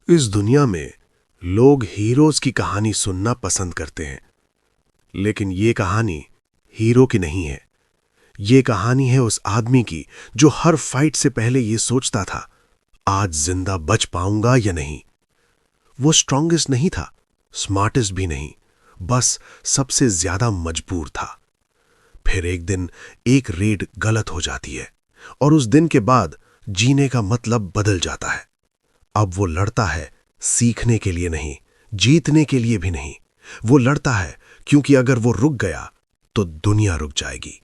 इस दुनिया में लोग हीरोज की कहानी सुनना पसंद करते हैं, लेकिन ये कहानी हीरो की नहीं है। ये कहानी है उस आदमी की जो हर फाइट से पहले ये सोचता था, आज जिंदा बच पाऊंगा या नहीं। वो स्ट्रांगेस्ट नहीं था, स्मार्टेस्ट भी नहीं, बस सबसे ज्यादा मजबूर था। फिर एक दिन एक रेड गलत हो जाती है और उस दिन के बाद जीने का मतलब बदल जाता है। अब वो लड़ता है सीखने के लिए नहीं, जीतने के लिए भी नहीं। वो लड़ता है क्योंकि अगर वो रुक गया तो दुनिया रुक जाएगी।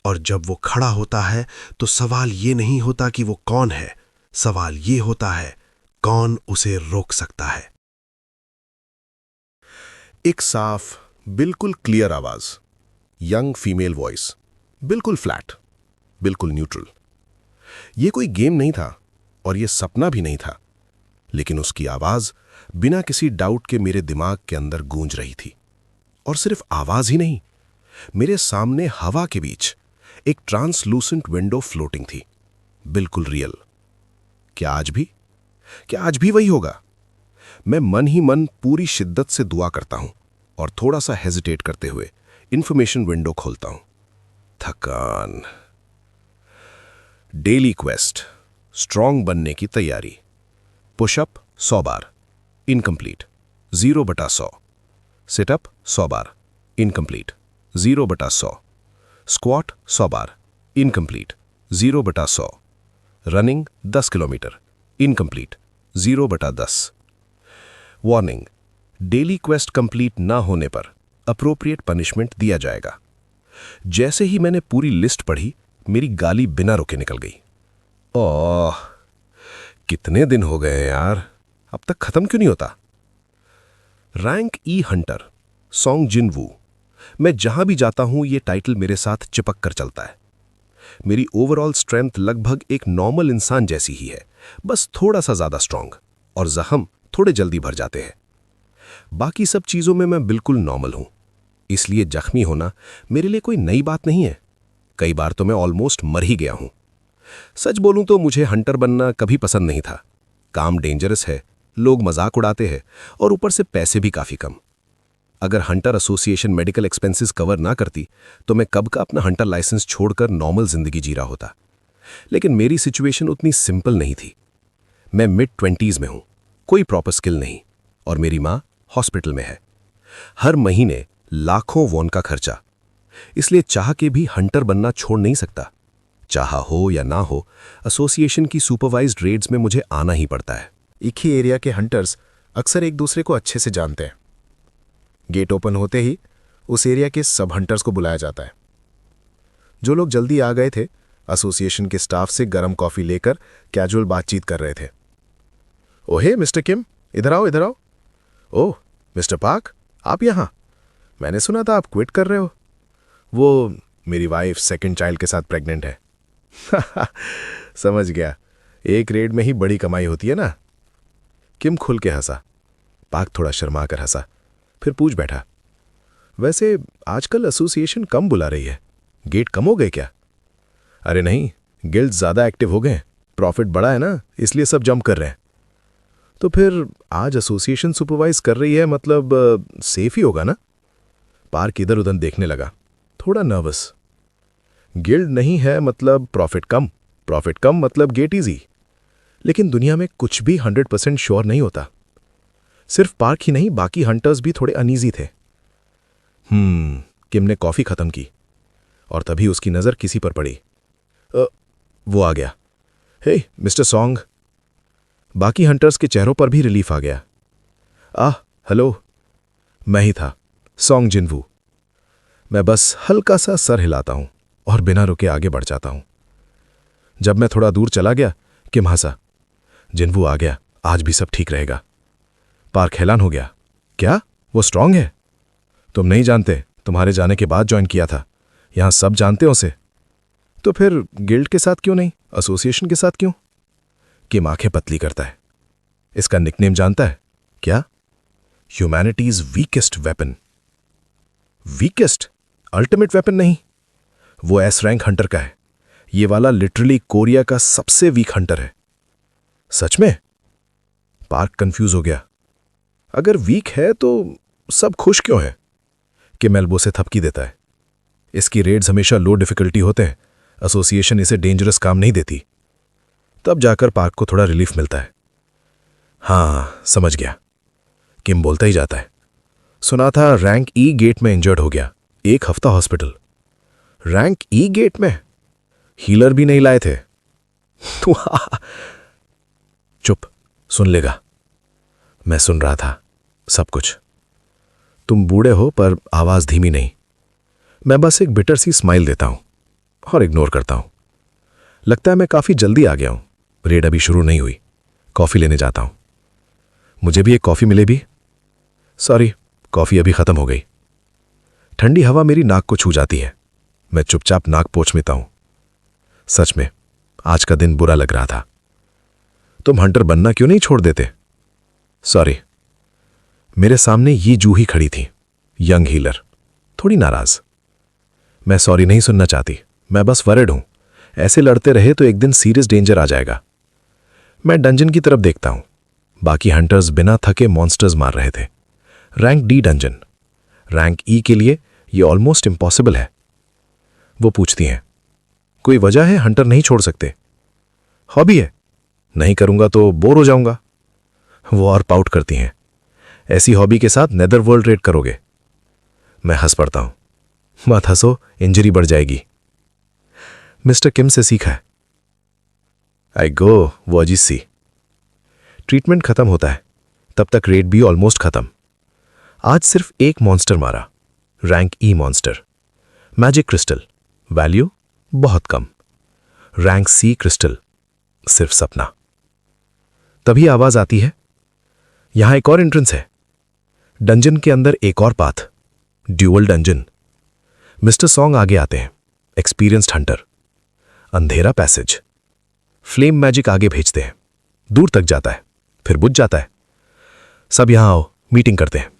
और जब वो खड़ा होता है तो सवाल ये नहीं होता कि वो कौन है, सवाल ये होता है कौन उसे रोक सकता है। एक साफ, बिल्कुल क्लियर आवाज, यंग फीमेल वॉइस, बिल्कुल फ्लैट, बिल्कुल न्यूट्रल। ये कोई गेम नहीं था और ये सपना भी नहीं था, लेकिन उसकी आवाज बिना किसी डाउट के मेरे दिमाग के अंदर गूंज रही थी। और सिर्फ आवाज ही नहीं, मेरे सामने हवा के बीच एक ट्रांसलूसेंट विंडो फ्लोटिंग थी, बिल्कुल रियल। क्या आज भी वही होगा? मैं मन ही मन पूरी शिद्दत से दुआ करता हूं और थोड़ा सा हेजिटेट करते हुए इंफॉर्मेशन विंडो खोलता हूं। थकान। डेली क्वेस्ट, स्ट्रांग बनने की तैयारी। पुशअप 100 बार, इनकम्प्लीट, 0/100। सिटअप 100 बार, इनकम्प्लीट, 0/100। स्क्वाट 100 बार, incomplete, 0/100। Running 10 kilometre, incomplete, 0/10। Warning, daily quest complete ना होने पर अप्रोप्रिएट पनिशमेंट दिया जाएगा। जैसे ही मैंने पूरी लिस्ट पढ़ी, मेरी गाली बिना रुके निकल गई। ओह, कितने दिन हो गए हैं यार, अब तक खत्म क्यों नहीं होता? रैंक ई हंटर, सोंग जिनवू। मैं जहां भी जाता हूं ये टाइटल मेरे साथ चिपक कर चलता है। मेरी ओवरऑल स्ट्रेंथ लगभग एक नॉर्मल इंसान जैसी ही है, बस थोड़ा सा ज्यादा स्ट्रांग, और जख्म थोड़े जल्दी भर जाते हैं। बाकी सब चीजों में मैं बिल्कुल नॉर्मल हूं, इसलिए जख्मी होना मेरे लिए कोई नई बात नहीं है। कई बार तो मैं ऑलमोस्ट मर ही गया हूं। सच बोलूं तो मुझे हंटर बनना कभी पसंद नहीं था। काम डेंजरस है, लोग मजाक उड़ाते हैं और ऊपर से पैसे भी काफी कम। अगर Hunter association medical expenses cover ना करती तो मैं कब का अपना हंटर लाइसेंस छोड़कर नॉर्मल जिंदगी जी रहा होता। लेकिन मेरी सिचुएशन उतनी सिंपल नहीं थी। मैं मिड-20s में हूं, कोई प्रॉपर स्किल नहीं, और मेरी मां हॉस्पिटल में है। हर महीने लाखों वॉन का खर्चा, इसलिए चाह के भी हंटर बनना छोड़ नहीं सकता। चाहा हो या ना हो, एसोसिएशन की सुपरवाइज्ड रेड्स में मुझे आना ही पड़ता है। एक ही एरिया के हंटर्स अक्सर एक दूसरे को अच्छे से जानते हैं। गेट ओपन होते ही उस एरिया के सब हंटर्स को बुलाया जाता है। जो लोग जल्दी आ गए थे, एसोसिएशन के स्टाफ से गर्म कॉफी लेकर कैजुअल बातचीत कर रहे थे। ओहे मिस्टर किम, इधर आओ इधर आओ। ओह मिस्टर पार्क, आप यहाँ? मैंने सुना था आप क्विट कर रहे हो। वो मेरी वाइफ सेकंड चाइल्ड के साथ प्रेग्नेंट है। समझ गया, एक रेड में ही बड़ी कमाई होती है ना। किम खुल के हंसा। पार्क थोड़ा शर्मा कर हंसा, फिर पूछ बैठा, वैसे आजकल एसोसिएशन कम बुला रही है, गेट कम हो गए क्या? अरे नहीं, गिल्ड ज्यादा एक्टिव हो गए, प्रॉफिट बढ़ा है ना, इसलिए सब जंप कर रहे हैं। तो फिर आज एसोसिएशन सुपरवाइज कर रही है, मतलब सेफ ही होगा ना? पार्क इधर उधर देखने लगा, थोड़ा नर्वस। गिल्ड नहीं है मतलब प्रॉफिट कम मतलब गेट इजी। लेकिन दुनिया में कुछ भी 100% श्योर नहीं होता। सिर्फ पार्क ही नहीं, बाकी हंटर्स भी थोड़े अनईजी थे। किम ने कॉफी खत्म की और तभी उसकी नजर किसी पर पड़ी। वो आ गया। हे मिस्टर सॉन्ग। बाकी हंटर्स के चेहरों पर भी रिलीफ आ गया। हेलो। मैं ही था, सॉन्ग जिनवू। मैं बस हल्का सा सर हिलाता हूं और बिना रुके आगे बढ़ जाता हूं। जब मैं थोड़ा दूर चला गया, किम हंसा। जिनवू आ गया, आज भी सब ठीक रहेगा। पार्क हैरान हो गया। क्या वो स्ट्रांग है? तुम नहीं जानते, तुम्हारे जाने के बाद ज्वाइन किया था। यहां सब जानते हो उसे। तो फिर गिल्ड के साथ क्यों नहीं, एसोसिएशन के साथ क्यों? किम आंखें पतली करता है। इसका निकनेम जानता है क्या? Humanities weakest weapon. Weakest? Ultimate weapon नहीं, वो एस रैंक हंटर का है। ये वाला लिटरली कोरिया का सबसे वीक हंटर है। सच में? पार्क कंफ्यूज हो गया। अगर वीक है तो सब खुश क्यों है कि मेल्बो से थपकी देता है? इसकी रेड्स हमेशा लो डिफिकल्टी होते हैं, एसोसिएशन इसे डेंजरस काम नहीं देती। तब जाकर पार्क को थोड़ा रिलीफ मिलता है। हाँ, समझ गया। किम बोलता ही जाता है, सुना था रैंक ई गेट में इंजर्ड हो गया, 1 हफ्ता हॉस्पिटल। रैंक ई गेट में? हीलर भी नहीं लाए थे? चुप, सुन लेगा। मैं सुन रहा था सब कुछ। तुम बूढ़े हो पर आवाज धीमी नहीं। मैं बस एक बिटर सी स्माइल देता हूं और इग्नोर करता हूं। लगता है मैं काफी जल्दी आ गया हूं। रेड अभी शुरू नहीं हुई। कॉफी लेने जाता हूं। मुझे भी एक कॉफी मिले भी? सॉरी, कॉफी अभी खत्म हो गई। ठंडी हवा मेरी नाक को छू जाती है। मैं चुपचाप नाक पोंछ लेता हूं। सच में आज का दिन बुरा लग रहा था। तुम हंटर बनना क्यों नहीं छोड़ देते? सॉरी। मेरे सामने ये जूही खड़ी थी, यंग हीलर, थोड़ी नाराज। मैं सॉरी नहीं सुनना चाहती, मैं बस वरिड हूं। ऐसे लड़ते रहे तो एक दिन सीरियस डेंजर आ जाएगा। मैं डंजन की तरफ देखता हूं। बाकी हंटर्स बिना थके मॉन्स्टर्स मार रहे थे। Rank D dungeon. रैंक ई के लिए यह ऑलमोस्ट इम्पॉसिबल है। वो पूछती हैं, कोई वजह है हंटर नहीं छोड़ सकते? हॉबी है, नहीं करूंगा तो बोर हो जाऊंगा। वो और पाउट करती हैं, ऐसी हॉबी के साथ नेदर वर्ल्ड रेड करोगे? मैं हंस पड़ता हूं। मत हंसो, इंजरी बढ़ जाएगी। मिस्टर किम से सीखा है। आई गो, वो अजीज सी। ट्रीटमेंट खत्म होता है, तब तक रेड भी ऑलमोस्ट खत्म। आज सिर्फ एक मॉन्स्टर मारा, रैंक ई मॉन्स्टर। मैजिक क्रिस्टल, वैल्यू बहुत कम। रैंक सी क्रिस्टल, सिर्फ सपना। तभी आवाज आती है, यहां एक और एंट्रेंस है। डंजन के अंदर एक और path, dual dungeon. Mister song आगे आते हैं, एक्सपीरियंस्ड हंटर। अंधेरा पैसेज। फ्लेम मैजिक आगे भेजते हैं, दूर तक जाता है, फिर बुझ जाता है। सब यहां आओ, मीटिंग करते हैं।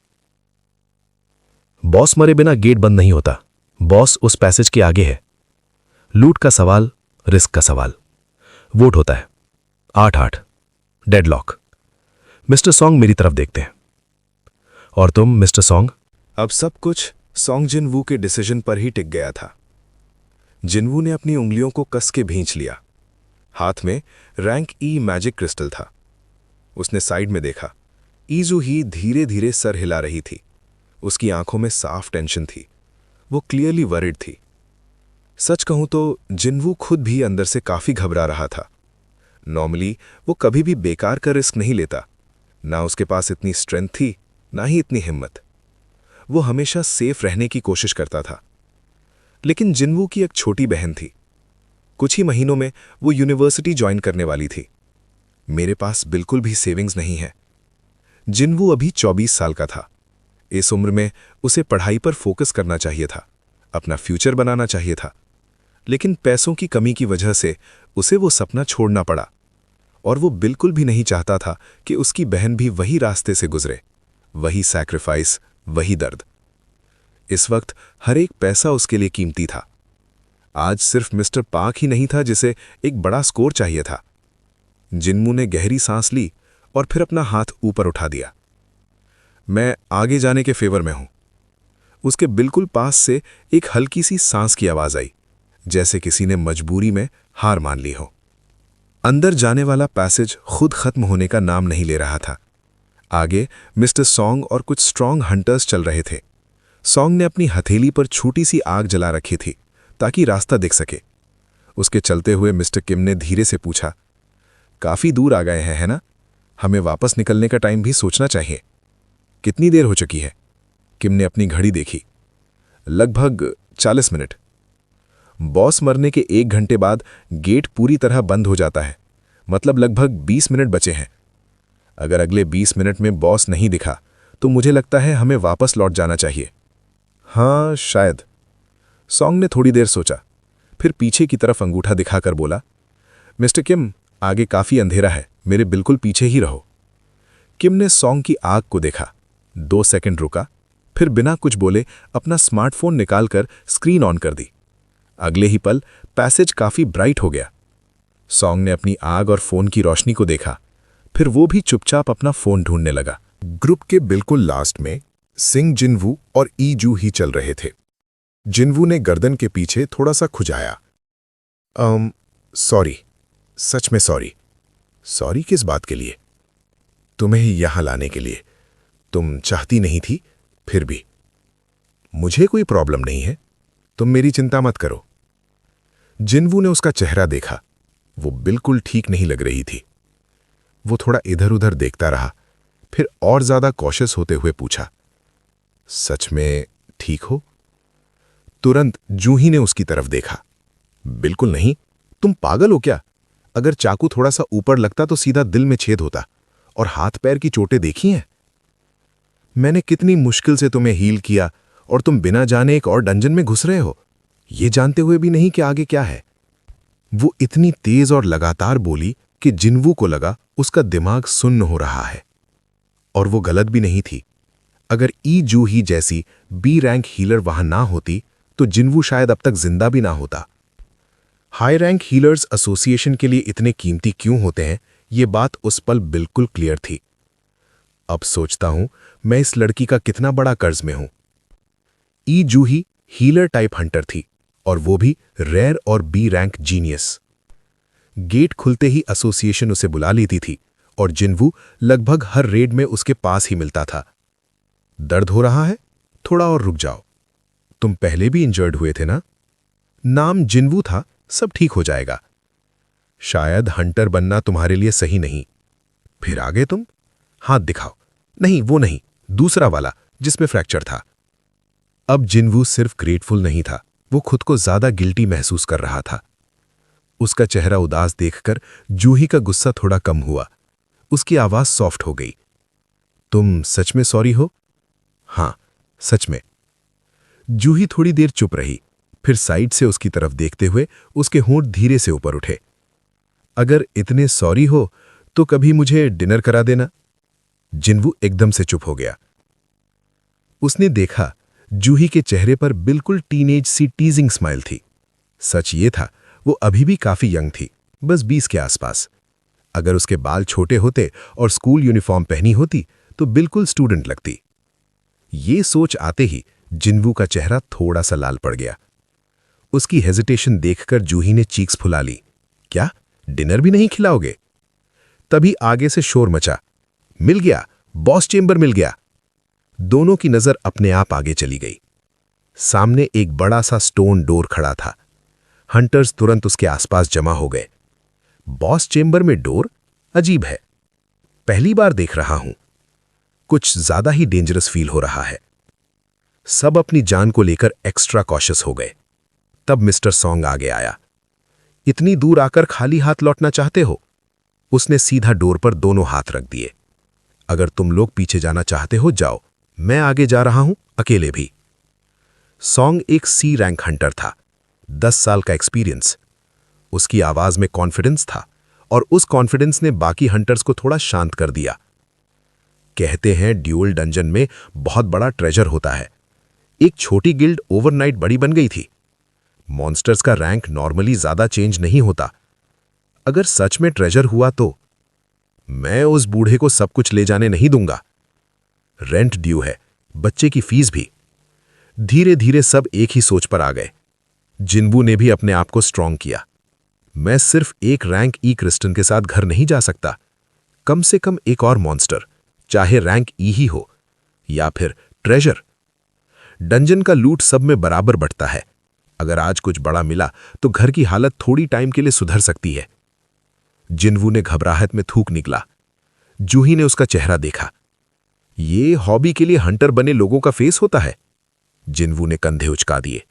बॉस मरे बिना गेट बंद नहीं होता। बॉस उस पैसेज के आगे है। लूट का सवाल, रिस्क का सवाल। वोट होता है 8-8, डेडलॉक। मिस्टर सॉन्ग मेरी तरफ देखते हैं। और तुम मिस्टर सॉन्ग? अब सब कुछ सॉन्ग जिनवू के डिसीजन पर ही टिक गया था। जिनवू ने अपनी उंगलियों को कस के भींच लिया। हाथ में रैंक ई मैजिक क्रिस्टल था। उसने साइड में देखा। ईजू ही धीरे धीरे सर हिला रही थी। उसकी आंखों में साफ टेंशन थी। वो क्लियरली वरिड थी। सच कहूं तो जिनवू खुद भी अंदर से काफी घबरा रहा था। नॉर्मली वो कभी भी बेकार का रिस्क नहीं लेता। ना उसके पास इतनी स्ट्रेंथ थी, ना ही इतनी हिम्मत। वो हमेशा सेफ रहने की कोशिश करता था। लेकिन जिनवू की एक छोटी बहन थी। कुछ ही महीनों में वो यूनिवर्सिटी ज्वाइन करने वाली थी। मेरे पास बिल्कुल भी सेविंग्स नहीं है। जिनवू अभी 24 साल का था। इस उम्र में उसे पढ़ाई पर फोकस करना चाहिए था, अपना फ्यूचर बनाना चाहिए था। लेकिन पैसों की कमी की वजह से उसे वो सपना छोड़ना पड़ा। और वो बिल्कुल भी नहीं चाहता था कि उसकी बहन भी वही रास्ते से गुजरे, वही सैक्रिफाइस, वही दर्द। इस वक्त हर एक पैसा उसके लिए कीमती था। आज सिर्फ मिस्टर पार्क ही नहीं था जिसे एक बड़ा स्कोर चाहिए था। जिनमू ने गहरी सांस ली और फिर अपना हाथ ऊपर उठा दिया। मैं आगे जाने के फेवर में हूं। उसके बिल्कुल पास से एक हल्की सी सांस की आवाज आई, जैसे किसी ने मजबूरी में हार मान ली हो। अंदर जाने वाला पैसेज खुद खत्म होने का नाम नहीं ले रहा था। आगे मिस्टर सॉन्ग और कुछ स्ट्रांग हंटर्स चल रहे थे। सॉन्ग ने अपनी हथेली पर छोटी सी आग जला रखी थी ताकि रास्ता दिख सके। उसके चलते हुए मिस्टर किम ने धीरे से पूछा, काफी दूर आ गए हैं, है ना? हमें वापस निकलने का टाइम भी सोचना चाहिए। कितनी देर हो चुकी है? किम ने अपनी घड़ी देखी। लगभग 40 मिनट। बॉस मरने के 1 घंटे बाद गेट पूरी तरह बंद हो जाता है, मतलब लगभग 20 मिनट बचे हैं। अगर अगले 20 मिनट में बॉस नहीं दिखा तो मुझे लगता है हमें वापस लौट जाना चाहिए। हाँ, शायद। सॉन्ग ने थोड़ी देर सोचा, फिर पीछे की तरफ अंगूठा दिखाकर बोला, मिस्टर किम, आगे काफी अंधेरा है, मेरे बिल्कुल पीछे ही रहो। किम ने सॉन्ग की आग को देखा, 2 सेकंड रुका, फिर बिना कुछ बोले अपना स्मार्टफोन निकालकर स्क्रीन ऑन कर दी। अगले ही पल पैसेज काफी ब्राइट हो गया। सॉन्ग ने अपनी आग और फोन की रोशनी को देखा, फिर वो भी चुपचाप अपना फोन ढूंढने लगा। ग्रुप के बिल्कुल लास्ट में सिंह, जिनवू और ईजू ही चल रहे थे। जिनवू ने गर्दन के पीछे थोड़ा सा खुजाया। सॉरी, सच में सॉरी। सॉरी किस बात के लिए? तुम्हें ही यहां लाने के लिए। तुम चाहती नहीं थी, फिर भी। मुझे कोई प्रॉब्लम नहीं है, तुम मेरी चिंता मत करो। जिनवू ने उसका चेहरा देखा। वो बिल्कुल ठीक नहीं लग रही थी। वो थोड़ा इधर उधर देखता रहा, फिर और ज्यादा कॉशियस होते हुए पूछा, सच में ठीक हो? तुरंत जूही ने उसकी तरफ देखा। बिल्कुल नहीं, तुम पागल हो क्या? अगर चाकू थोड़ा सा ऊपर लगता तो सीधा दिल में छेद होता। और हाथ पैर की चोटें देखी हैं? मैंने कितनी मुश्किल से तुम्हें हील किया और तुम बिना जाने एक और डंजन में घुस रहे हो, ये जानते हुए भी नहीं कि आगे क्या है। वो इतनी तेज और लगातार बोली कि जिनवू को लगा उसका दिमाग सुन्न हो रहा है। और वो गलत भी नहीं थी। अगर ईजू ही जैसी बी रैंक हीलर वहां ना होती तो जिनवू शायद अब तक जिंदा भी ना होता। हाई रैंक हीलर्स एसोसिएशन के लिए इतने कीमती क्यों होते हैं, ये बात उस पल बिल्कुल क्लियर थी। अब सोचता हूं मैं इस लड़की का कितना बड़ा कर्ज में हूं। ईजू ही हीलर टाइप हंटर थी, और वो भी रेयर और बी रैंक जीनियस। गेट खुलते ही एसोसिएशन उसे बुला लेती थी और जिनवू लगभग हर रेड में उसके पास ही मिलता था। दर्द हो रहा है? थोड़ा और रुक जाओ। तुम पहले भी इंजर्ड हुए थे ना? नाम जिनवू था, सब ठीक हो जाएगा। शायद हंटर बनना तुम्हारे लिए सही नहीं। फिर आगे तुम? हाथ दिखाओ। नहीं, वो नहीं, दूसरा वाला जिसमें फ्रैक्चर था। अब जिनवू सिर्फ ग्रेटफुल नहीं था, वो खुद को ज्यादा गिल्टी महसूस कर रहा था। उसका चेहरा उदास देखकर जूही का गुस्सा थोड़ा कम हुआ। उसकी आवाज सॉफ्ट हो गई। तुम सच में सॉरी हो? हां, सच में। जूही थोड़ी देर चुप रही, फिर साइड से उसकी तरफ देखते हुए उसके होंठ धीरे से ऊपर उठे। अगर इतने सॉरी हो तो कभी मुझे डिनर करा देना। जिनवू एकदम से चुप हो गया। उसने देखा जूही के चेहरे पर बिल्कुल टीनेज सी टीजिंग स्माइल थी। सच ये था, वो अभी भी काफी यंग थी, बस 20 के आसपास। अगर उसके बाल छोटे होते और स्कूल यूनिफॉर्म पहनी होती तो बिल्कुल स्टूडेंट लगती। ये सोच आते ही जिनवू का चेहरा थोड़ा सा लाल पड़ गया। उसकी हेजिटेशन देखकर जूही ने चीक्स फुला ली। क्या, डिनर भी नहीं खिलाओगे? तभी आगे से शोर मचा। मिल गया, बॉस चेंबर मिल गया। दोनों की नजर अपने आप आगे चली गई। सामने एक बड़ा सा स्टोन डोर खड़ा था। हंटर्स तुरंत उसके आसपास जमा हो गए। बॉस चेंबर में डोर? अजीब है, पहली बार देख रहा हूं। कुछ ज्यादा ही डेंजरस फील हो रहा है। सब अपनी जान को लेकर एक्स्ट्रा कॉशियस हो गए। तब मिस्टर सॉन्ग आगे आया। इतनी दूर आकर खाली हाथ लौटना चाहते हो? उसने सीधा डोर पर दोनों हाथ रख दिए। अगर तुम लोग पीछे जाना चाहते हो जाओ, मैं आगे जा रहा हूं, अकेले भी। सॉन्ग एक सी रैंक हंटर था, 10 साल का एक्सपीरियंस। उसकी आवाज में कॉन्फिडेंस था और उस कॉन्फिडेंस ने बाकी हंटर्स को थोड़ा शांत कर दिया। कहते हैं ड्यूल डंजन में बहुत बड़ा ट्रेजर होता है। एक छोटी गिल्ड ओवरनाइट बड़ी बन गई थी। मॉन्स्टर्स का रैंक नॉर्मली ज्यादा चेंज नहीं होता। अगर सच में ट्रेजर हुआ तो मैं उस बूढ़े को सब कुछ ले जाने नहीं दूंगा। रेंट ड्यू है, बच्चे की फीस भी। धीरे धीरे सब एक ही सोच पर आ गए। जिनवू ने भी अपने आप को स्ट्रांग किया। मैं सिर्फ एक रैंक ई क्रिस्टन के साथ घर नहीं जा सकता। कम से कम एक और मॉन्स्टर, चाहे रैंक ई ही हो या फिर ट्रेजर। डंजन का लूट सब में बराबर बंटता है। अगर आज कुछ बड़ा मिला तो घर की हालत थोड़ी टाइम के लिए सुधर सकती है। जिनवू ने घबराहट में थूक निकला। जूही ने उसका चेहरा देखा। ये हॉबी के लिए हंटर बने लोगों का फेस होता है। जिनवू ने कंधे उचका दिए।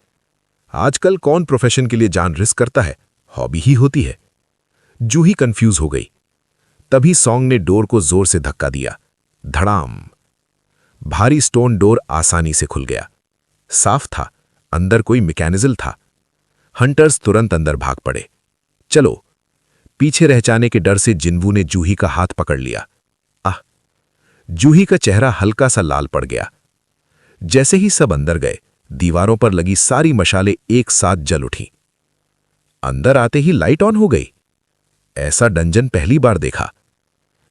आजकल कौन प्रोफेशन के लिए जान रिस्क करता है, हॉबी ही होती है। जूही कंफ्यूज हो गई। तभी सॉन्ग ने डोर को जोर से धक्का दिया। धड़ाम। भारी स्टोन डोर आसानी से खुल गया। साफ था, अंदर कोई मैकेनिज्म था। हंटर्स तुरंत अंदर भाग पड़े। चलो। पीछे रह जाने के डर से जिनवू ने जूही का हाथ पकड़ लिया। आह! जूही का चेहरा हल्का सा लाल पड़ गया। जैसे ही सब अंदर गए, दीवारों पर लगी सारी मशालें एक साथ जल उठीं। अंदर आते ही लाइट ऑन हो गई। ऐसा डंजन पहली बार देखा।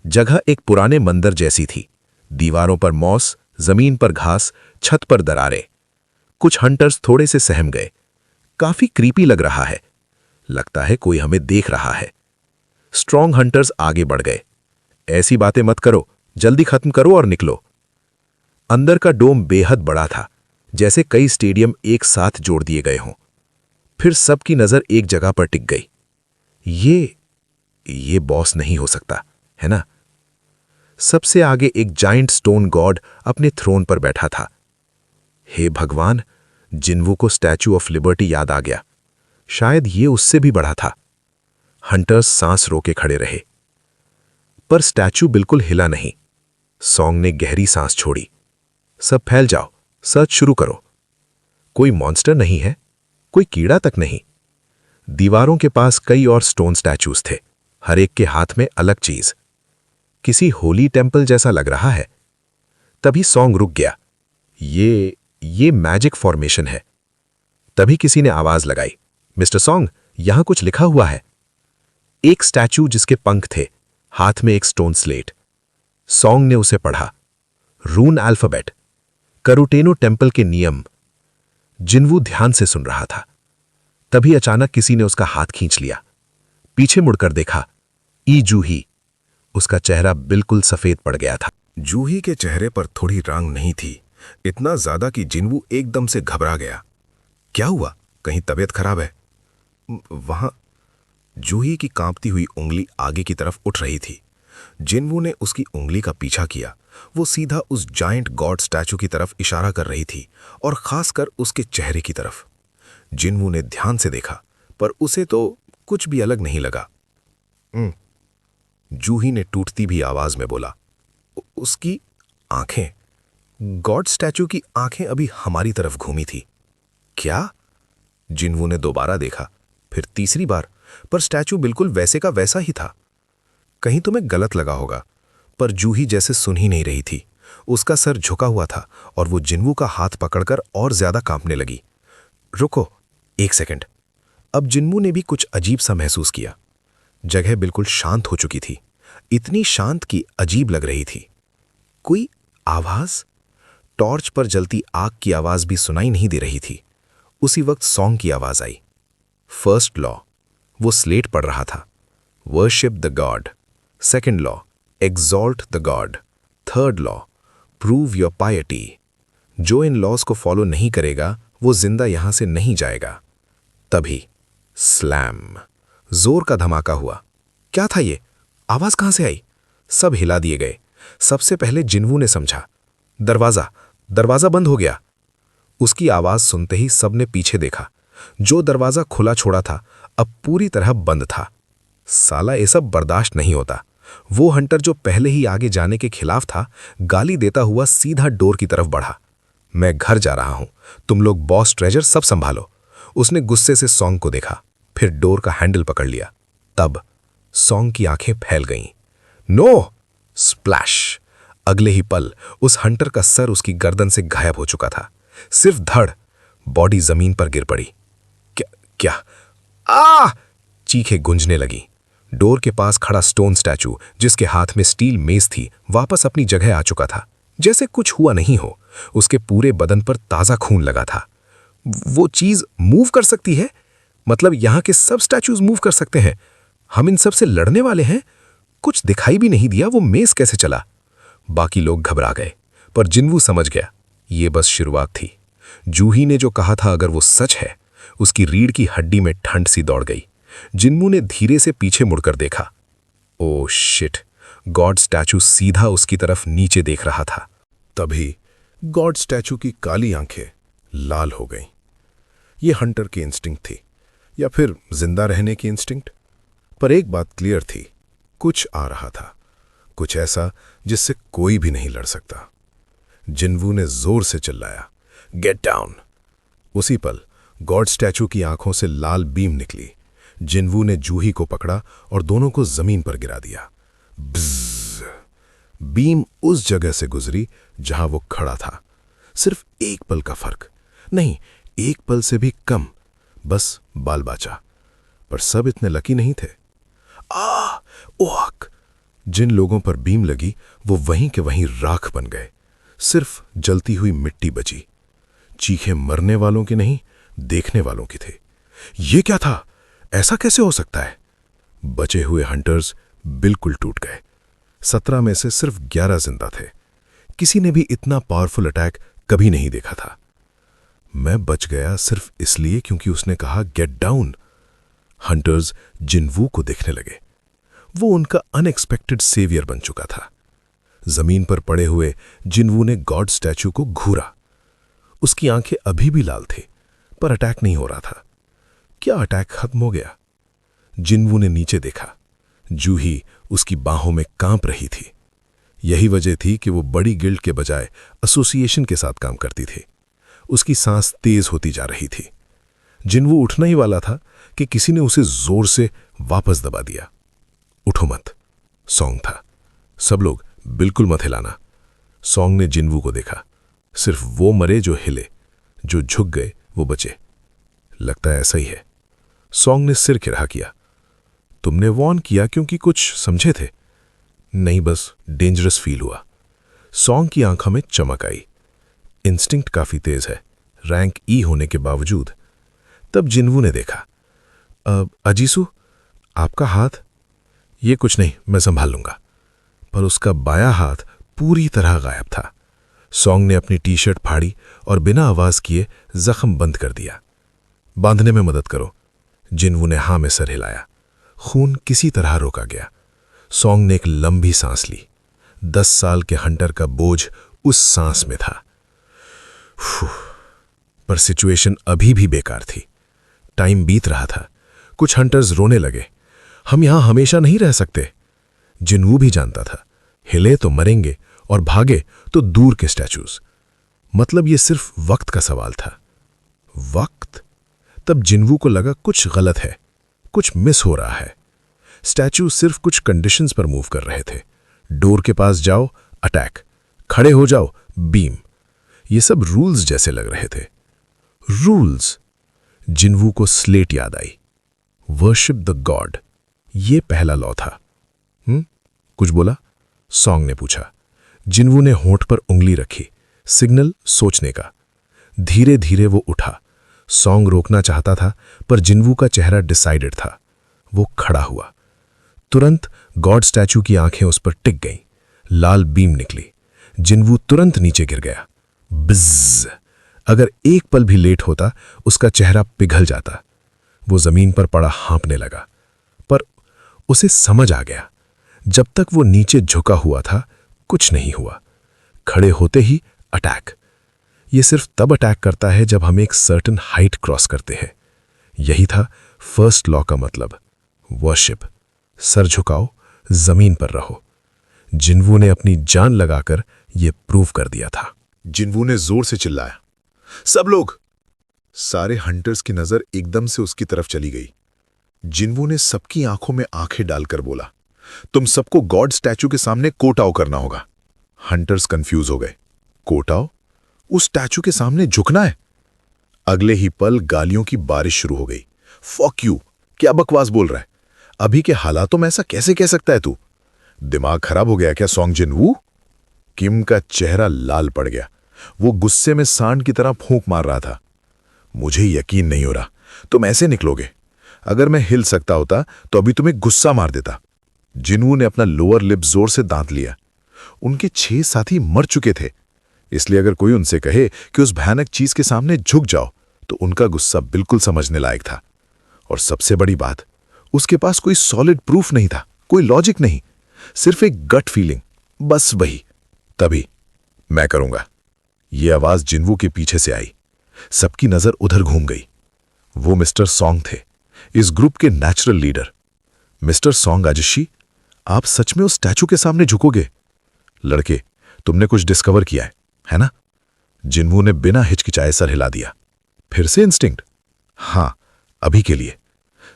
जगह एक पुराने मंदिर जैसी थी। दीवारों पर मॉस, जमीन पर घास, छत पर दरारें। कुछ हंटर्स थोड़े से सहम गए। काफी क्रीपी लग रहा है। लगता है कोई हमें देख रहा है। स्ट्रॉन्ग हंटर्स आगे बढ़ गए। ऐसी बातें मत करो, जल्दी खत्म करो और निकलो। अंदर का डोम बेहद बड़ा था, जैसे कई स्टेडियम एक साथ जोड़ दिए गए हों। फिर सबकी नजर एक जगह पर टिक गई। ये बॉस नहीं हो सकता, है ना? सबसे आगे एक जाइंट स्टोन गॉड अपने थ्रोन पर बैठा था। हे भगवान, जिन्वू को स्टैच्यू ऑफ लिबर्टी याद आ गया। शायद ये उससे भी बड़ा था। हंटर्स सांस रोके खड़े रहे, पर स्टैच्यू बिल्कुल हिला नहीं। सॉन्ग ने गहरी सांस छोड़ी। सब फैल जाओ, सर्च शुरू करो। कोई मॉन्स्टर नहीं है, कोई कीड़ा तक नहीं। दीवारों के पास कई और स्टोन स्टैच्यूज थे, हर एक के हाथ में अलग चीज। किसी होली टेम्पल जैसा लग रहा है। तभी सॉन्ग रुक गया। ये मैजिक फॉर्मेशन है। तभी किसी ने आवाज लगाई, मिस्टर सॉन्ग, यहां कुछ लिखा हुआ है। एक स्टैच्यू जिसके पंख थे, हाथ में एक स्टोन स्लेट। सॉन्ग ने उसे पढ़ा। रून अल्फाबेट, करुटेनो टेम्पल के नियम। जिन्वू ध्यान से सुन रहा था। तभी अचानक किसी ने उसका हाथ खींच लिया। पीछे मुड़कर देखा, ई जूही। उसका चेहरा बिल्कुल सफेद पड़ गया था। जूही के चेहरे पर थोड़ी रंग नहीं थी, इतना ज्यादा कि जिन्वू एकदम से घबरा गया। क्या हुआ? कहीं तबीयत खराब है? वहां जूही की कांपती हुई उंगली आगे की तरफ उठ रही थी। जिन्वू ने उसकी उंगली का पीछा किया। वो सीधा उस जायंट गॉड स्टैचू की तरफ इशारा कर रही थी, और खासकर उसके चेहरे की तरफ। जिन्वू ने ध्यान से देखा, पर उसे तो कुछ भी अलग नहीं लगा। जूही ने टूटती भी आवाज में बोला, उसकी आंखें, गॉड स्टैचू की आंखें अभी हमारी तरफ घूमी थी। क्या? जिन्वू ने दोबारा देखा, फिर तीसरी बार, पर स्टैचू बिल्कुल वैसे का वैसा ही था। कहीं तुम्हें गलत लगा होगा, पर जूही जैसे सुन ही नहीं रही थी। उसका सर झुका हुआ था और वो जिन्वू का हाथ पकड़कर और ज्यादा कांपने लगी। रुको, एक सेकंड। अब जिन्वू ने भी कुछ अजीब सा महसूस किया। जगह बिल्कुल शांत हो चुकी थी, इतनी शांत कि अजीब लग रही थी। कोई आवाज? टॉर्च पर जलती आग की आवाज भी सुनाई नहीं दे रही थी। उसी वक्त सॉन्ग की आवाज आई। फर्स्ट लॉ, वो स्लेट पढ़ रहा था। Worship the God. Second law, exalt the God. Third law, prove your piety. जो इन लॉज को फॉलो नहीं करेगा वो जिंदा यहां से नहीं जाएगा। तभी स्लैम, जोर का धमाका हुआ। क्या था ये? आवाज कहां से आई? सब हिला दिए गए। सबसे पहले जिन्वू ने समझा, दरवाजा बंद हो गया। उसकी आवाज सुनते ही सबने पीछे देखा। जो दरवाजा खुला छोड़ा था अब पूरी तरह बंद था। साला ये सब बर्दाश्त नहीं होता। वो हंटर जो पहले ही आगे जाने के खिलाफ था, गाली देता हुआ सीधा डोर की तरफ बढ़ा। मैं घर जा रहा हूं, तुम लोग बॉस ट्रेजर सब संभालो। उसने गुस्से से सॉन्ग को देखा, फिर डोर का हैंडल पकड़ लिया। तब सॉन्ग की आंखें फैल गईं। नो! स्प्लैश! अगले ही पल उस हंटर का सर उसकी गर्दन से गायब हो चुका था। सिर्फ धड़, बॉडी जमीन पर गिर पड़ी। क्या? आ! चीखें गूंजने लगी। डोर के पास खड़ा स्टोन स्टैचू, जिसके हाथ में स्टील मेज थी, वापस अपनी जगह आ चुका था, जैसे कुछ हुआ नहीं हो। उसके पूरे बदन पर ताजा खून लगा था। वो चीज मूव कर सकती है? मतलब यहां के सब स्टैचूज मूव कर सकते हैं? हम इन सब से लड़ने वाले हैं? कुछ दिखाई भी नहीं दिया वो मेज कैसे चला। बाकी लोग घबरा गए, पर जिन्वू समझ गया ये बस शुरुआत थी। जूही ने जो कहा था अगर वो सच है, उसकी रीढ़ की हड्डी में ठंड सी दौड़ गई। जिन्वू ने धीरे से पीछे मुड़कर देखा। Oh shit! गॉड स्टैचू सीधा उसकी तरफ नीचे देख रहा था। तभी गॉड स्टैचू की काली आंखें लाल हो गईं। ये हंटर की इंस्टिंक्ट थी, या फिर जिंदा रहने की इंस्टिंक्ट। पर एक बात क्लियर थी, कुछ आ रहा था, कुछ ऐसा जिससे कोई भी नहीं लड़ सकता। जिन्वू ने जोर से चिल्लाया, गेट डाउन! उसी पल गॉड स्टैचू की आंखों से लाल बीम निकली। जिन्वू ने जूही को पकड़ा और दोनों को जमीन पर गिरा दिया। ब्ज़! बीम उस जगह से गुजरी जहां वो खड़ा था। सिर्फ एक पल का फर्क, नहीं, एक पल से भी कम, बस बाल बाचा। पर सब इतने लकी नहीं थे। ओक! जिन लोगों पर बीम लगी वो वहीं के वहीं राख बन गए, सिर्फ जलती हुई मिट्टी बची। चीखें मरने वालों की नहीं, देखने वालों की थे। ये क्या था? ऐसा कैसे हो सकता है? बचे हुए हंटर्स बिल्कुल टूट गए। 17 में से सिर्फ 11 जिंदा थे। किसी ने भी इतना पावरफुल अटैक कभी नहीं देखा था। मैं बच गया सिर्फ इसलिए क्योंकि उसने कहा गेट डाउन। हंटर्स जिनवू को देखने लगे। वो उनका अनएक्सपेक्टेड सेवियर बन चुका था। जमीन पर पड़े हुए जिनवू ने गॉड स्टैचू को घूरा। उसकी आंखें अभी भी लाल थी, पर अटैक नहीं हो रहा था। क्या अटैक खत्म हो गया? जिनवू ने नीचे देखा। जूही उसकी बाहों में कांप रही थी। यही वजह थी कि वो बड़ी गिल्ड के बजाय एसोसिएशन के साथ काम करती थी। उसकी सांस तेज होती जा रही थी। जिनवू उठना ही वाला था कि किसी ने उसे जोर से वापस दबा दिया। उठो मत, सॉन्ग था। सब लोग बिल्कुल मत हिलाना। सॉन्ग ने जिनवू को देखा। सिर्फ वो मरे जो हिले, जो झुक गए वो बचे। लगता है ऐसा ही है। सॉन्ग ने सिर खिरा किया। तुमने वॉर्न किया क्योंकि कुछ समझे थे? नहीं, बस डेंजरस फील हुआ। सॉन्ग की आंखों में चमक आई। इंस्टिंक्ट काफी तेज है, रैंक ई होने के बावजूद। तब जिनवू ने देखा। अजीसू, आपका हाथ? ये कुछ नहीं, मैं संभाल लूंगा। पर उसका बायां हाथ पूरी तरह गायब था। सॉन्ग ने अपनी टी शर्ट फाड़ी और बिना आवाज किए जख्म बंद कर दिया। बांधने में मदद करो। जिनवू ने हां में सर हिलाया। खून किसी तरह रोका गया। सॉन्ग ने एक लंबी सांस ली। 10 साल के हंटर का बोझ उस सांस में था। पर सिचुएशन अभी भी बेकार थी। टाइम बीत रहा था। कुछ हंटर्स रोने लगे। हम यहां हमेशा नहीं रह सकते। जिनवू भी जानता था, हिले तो मरेंगे और भागे तो दूर के स्टैचूज। मतलब ये सिर्फ वक्त का सवाल था। वक्त? तब जिनवू को लगा कुछ गलत है, कुछ मिस हो रहा है। स्टैचू सिर्फ कुछ कंडीशंस पर मूव कर रहे थे। डोर के पास जाओ, अटैक। खड़े हो जाओ, बीम। ये सब रूल्स जैसे लग रहे थे। रूल्स। जिनवू को स्लेट याद आई। वर्शिप द गॉड, ये पहला लॉ था। कुछ बोला? सॉन्ग ने पूछा। जिनवू ने होंठ पर उंगली रखी, सिग्नल सोचने का। धीरे धीरे वो उठा। सॉन्ग रोकना चाहता था, पर जिनवू का चेहरा डिसाइडेड था। वो खड़ा हुआ। तुरंत गॉड स्टैचू की आंखें उस पर टिक गईं। लाल बीम निकली। जिनवू तुरंत नीचे गिर गया। बिज़। अगर एक पल भी लेट होता, उसका चेहरा पिघल जाता। वो जमीन पर पड़ा हाँपने लगा। पर उसे समझ आ गया, जब तक वो नीचे झुका हुआ था कुछ नहीं हुआ। खड़े होते ही अटैक। ये सिर्फ तब अटैक करता है जब हम एक सर्टेन हाइट क्रॉस करते हैं। यही था फर्स्ट लॉ का मतलब, वर्शिप। सर झुकाओ, जमीन पर रहो। जिनवू ने अपनी जान लगाकर यह प्रूव कर दिया था। जिनवू ने जोर से चिल्लाया, सब लोग! सारे हंटर्स की नजर एकदम से उसकी तरफ चली गई। जिनवू ने सबकी आंखों में आंखें डालकर बोला, तुम सबको गॉड स्टैचू के सामने कोटाओ करना होगा। हंटर्स कंफ्यूज हो गए। कोटाओ? उस स्टैचू के सामने झुकना है? अगले ही पल गालियों की बारिश शुरू हो गई। फॉक यू, क्या बकवास बोल रहा है? अभी के हालातों में ऐसा कैसे कह सकता है तू? दिमाग खराब हो गया क्या सॉन्ग जिनवू? किम का चेहरा लाल पड़ गया। वो गुस्से में सांड की तरह फूंक मार रहा था। मुझे यकीन नहीं हो रहा तुम ऐसे निकलोगे। अगर मैं हिल सकता होता तो अभी तुम्हें गुस्सा मार देता। जिनवू ने अपना लोअर लिप जोर से दांत लिया। उनके 6 साथी मर चुके थे, इसलिए अगर कोई उनसे कहे कि उस भयानक चीज के सामने झुक जाओ तो उनका गुस्सा बिल्कुल समझने लायक था। और सबसे बड़ी बात, उसके पास कोई सॉलिड प्रूफ नहीं था, कोई लॉजिक नहीं, सिर्फ एक गट फीलिंग, बस वही। तभी मैं करूंगा। यह आवाज जिनवू के पीछे से आई। सबकी नजर उधर घूम गई। वो मिस्टर सॉन्ग थे, इस ग्रुप के नेचुरल लीडर। मिस्टर सॉन्ग आजशी, आप सच में उस स्टैचू के सामने झुकोगे? लड़के, तुमने कुछ डिस्कवर किया है ना? जिनवू ने बिना हिचकिचाए सर हिला दिया। फिर से इंस्टिंक्ट? हां, अभी के लिए।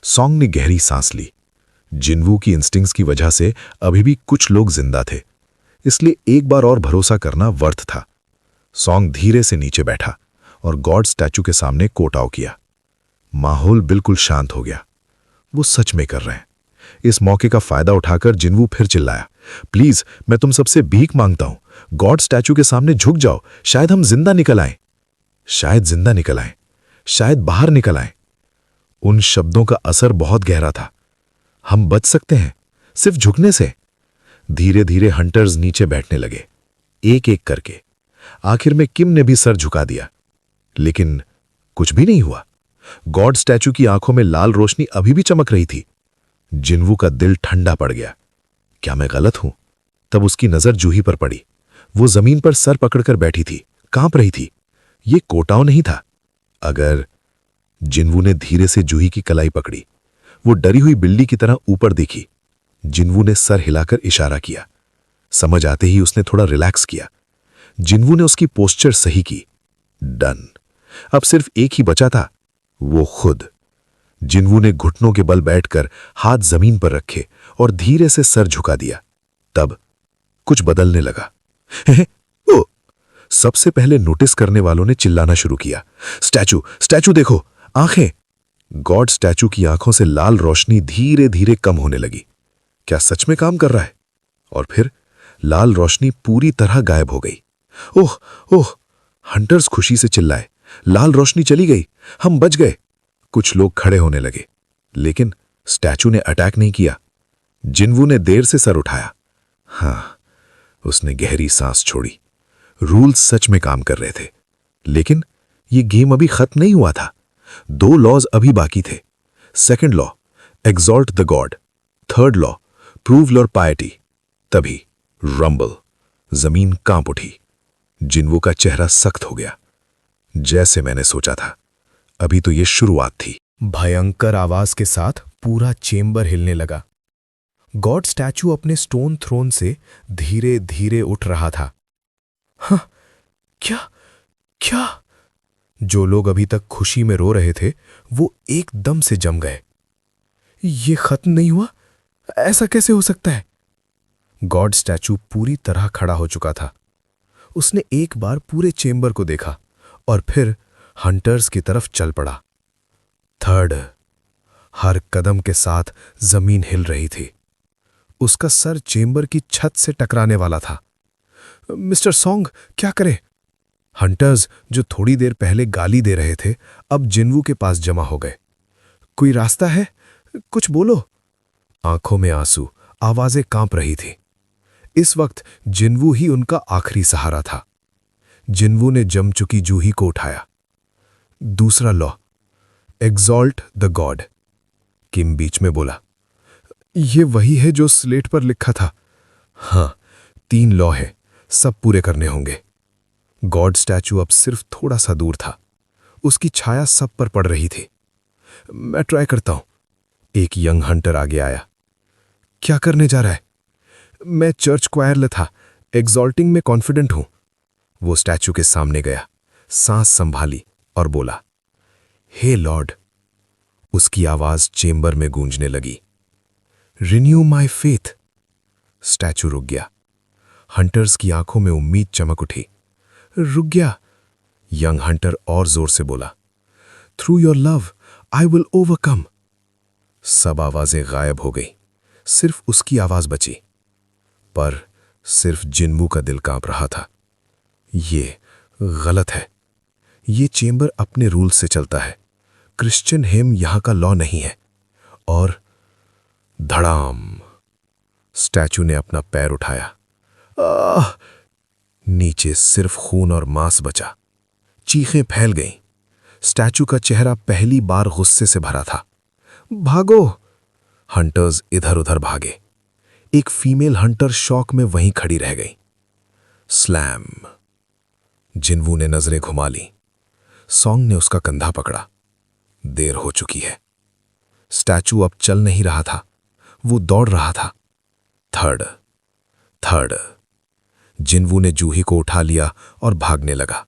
सॉन्ग ने गहरी सांस ली। जिनवू की इंस्टिंक्ट्स की वजह से अभी भी कुछ लोग जिंदा थे, इसलिए एक बार और भरोसा करना वर्थ था। सॉन्ग धीरे से नीचे बैठा और गॉड स्टैचू के सामने कोटाव किया। माहौल बिल्कुल शांत हो गया। वो सच में कर रहे हैं। इस मौके का फायदा उठाकर जिनवू फिर चिल्लाया, प्लीज मैं तुम सबसे भीख मांगता हूं, गॉड स्टैचू के सामने झुक जाओ, शायद हम जिंदा निकल आए, शायद जिंदा निकल आए, शायद बाहर निकल आए। उन शब्दों का असर बहुत गहरा था। हम बच सकते हैं सिर्फ झुकने से। धीरे धीरे हंटर्स नीचे बैठने लगे, एक एक करके। आखिर में किम ने भी सर झुका दिया, लेकिन कुछ भी नहीं हुआ। गॉड स्टैचू की आंखों में लाल रोशनी अभी भी चमक रही थी। जिन्वू का दिल ठंडा पड़ गया। क्या मैं गलत हूं? तब उसकी नजर जूही पर पड़ी। वो जमीन पर सर पकड़कर बैठी थी, कांप रही थी। ये कोटाओ नहीं था। अगर जिन्वू ने धीरे से जूही की कलाई पकड़ी। वो डरी हुई बिल्ली की तरह ऊपर देखी। जिन्वू ने सर हिलाकर इशारा किया। समझ आते ही उसने थोड़ा रिलैक्स किया। जिन्वू ने उसकी पोस्चर सही की। डन। अब सिर्फ एक ही बचा था, वो खुद। जिन्वू ने घुटनों के बल बैठकर हाथ जमीन पर रखे और धीरे से सर झुका दिया। तब कुछ बदलने लगा। ओ! सबसे पहले नोटिस करने वालों ने चिल्लाना शुरू किया, स्टैचू, स्टैचू देखो, आंखें। गॉड स्टैचू की आंखों से लाल रोशनी धीरे धीरे कम होने लगी। क्या सच में काम कर रहा है? और फिर लाल रोशनी पूरी तरह गायब हो गई। ओह ओह! हंटर्स खुशी से चिल्लाए, लाल रोशनी चली गई, हम बच गए। कुछ लोग खड़े होने लगे, लेकिन स्टैचू ने अटैक नहीं किया। जिन्वू ने देर से सर उठाया। हां, उसने गहरी सांस छोड़ी। रूल्स सच में काम कर रहे थे, लेकिन यह गेम अभी खत्म नहीं हुआ था। 2 लॉज अभी बाकी थे। Second law, exalt the God. Third law, prove your piety. तभी रंबल, जमीन कांप उठी। जिन्वू का चेहरा सख्त हो गया। जैसे मैंने सोचा था, अभी तो यह शुरुआत थी। भयंकर आवाज के साथ पूरा चेंबर हिलने लगा। गॉड स्टैचू अपने स्टोन थ्रोन से धीरे धीरे उठ रहा था। हाँ, क्या क्या? जो लोग अभी तक खुशी में रो रहे थे, वो एकदम से जम गए। ये खत्म नहीं हुआ? ऐसा कैसे हो सकता है? गॉड स्टैचू पूरी तरह खड़ा हो चुका था। उसने एक बार पूरे चेंबर को देखा और फिर हंटर्स की तरफ चल पड़ा। थर्ड। हर कदम के साथ जमीन हिल रही थी। उसका सर चेंबर की छत से टकराने वाला था। मिस्टर सॉन्ग, क्या करें? हंटर्स, जो थोड़ी देर पहले गाली दे रहे थे, अब जिन्वू के पास जमा हो गए। कोई रास्ता है? कुछ बोलो। आंखों में आंसू, आवाजें कांप रही थी। इस वक्त जिन्वू ही उनका आखिरी सहारा था। जिन्वू ने जम चुकी जूही को उठाया। दूसरा लॉ, एक्सॉल्ट द गॉड। किम बीच में बोला, यह वही है जो स्लेट पर लिखा था। हां, 3 लॉ है, सब पूरे करने होंगे। गॉड स्टैचू अब सिर्फ थोड़ा सा दूर था। उसकी छाया सब पर पड़ रही थी। मैं ट्राई करता हूं। एक यंग हंटर आगे आया। क्या करने जा रहा है? मैं चर्च क्वायर था, एक्सॉल्टिंग में कॉन्फिडेंट हूं। वो स्टैचू के सामने गया, सांस संभाली और बोला, हे लॉर्ड। उसकी आवाज चेंबर में गूंजने लगी। Renew my faith. स्टैचू रुक गया। हंटर्स की आंखों में उम्मीद चमक उठी। रुक गया। यंग हंटर और जोर से बोला, through your love I will overcome. सब आवाजें गायब हो गई, सिर्फ उसकी आवाज बची। पर सिर्फ जिन्वू का दिल कांप रहा था। ये गलत है। ये चेंबर अपने रूल से चलता है। क्रिश्चियन हिम यहां का लॉ नहीं है। और धड़ाम, स्टैचू ने अपना पैर उठाया। आह! नीचे सिर्फ खून और मांस बचा। चीखें फैल गईं। स्टैचू का चेहरा पहली बार गुस्से से भरा था। भागो! हंटर्स इधर उधर भागे। एक फीमेल हंटर शॉक में वहीं खड़ी रह गई। स्लैम! जिन्वू ने नजरें घुमा ली। सॉन्ग ने उसका कंधा पकड़ा। देर हो चुकी है। स्टैचू अब चल नहीं रहा था, वो दौड़ रहा था। Third, third. जिन्वू ने जूही को उठा लिया और भागने लगा।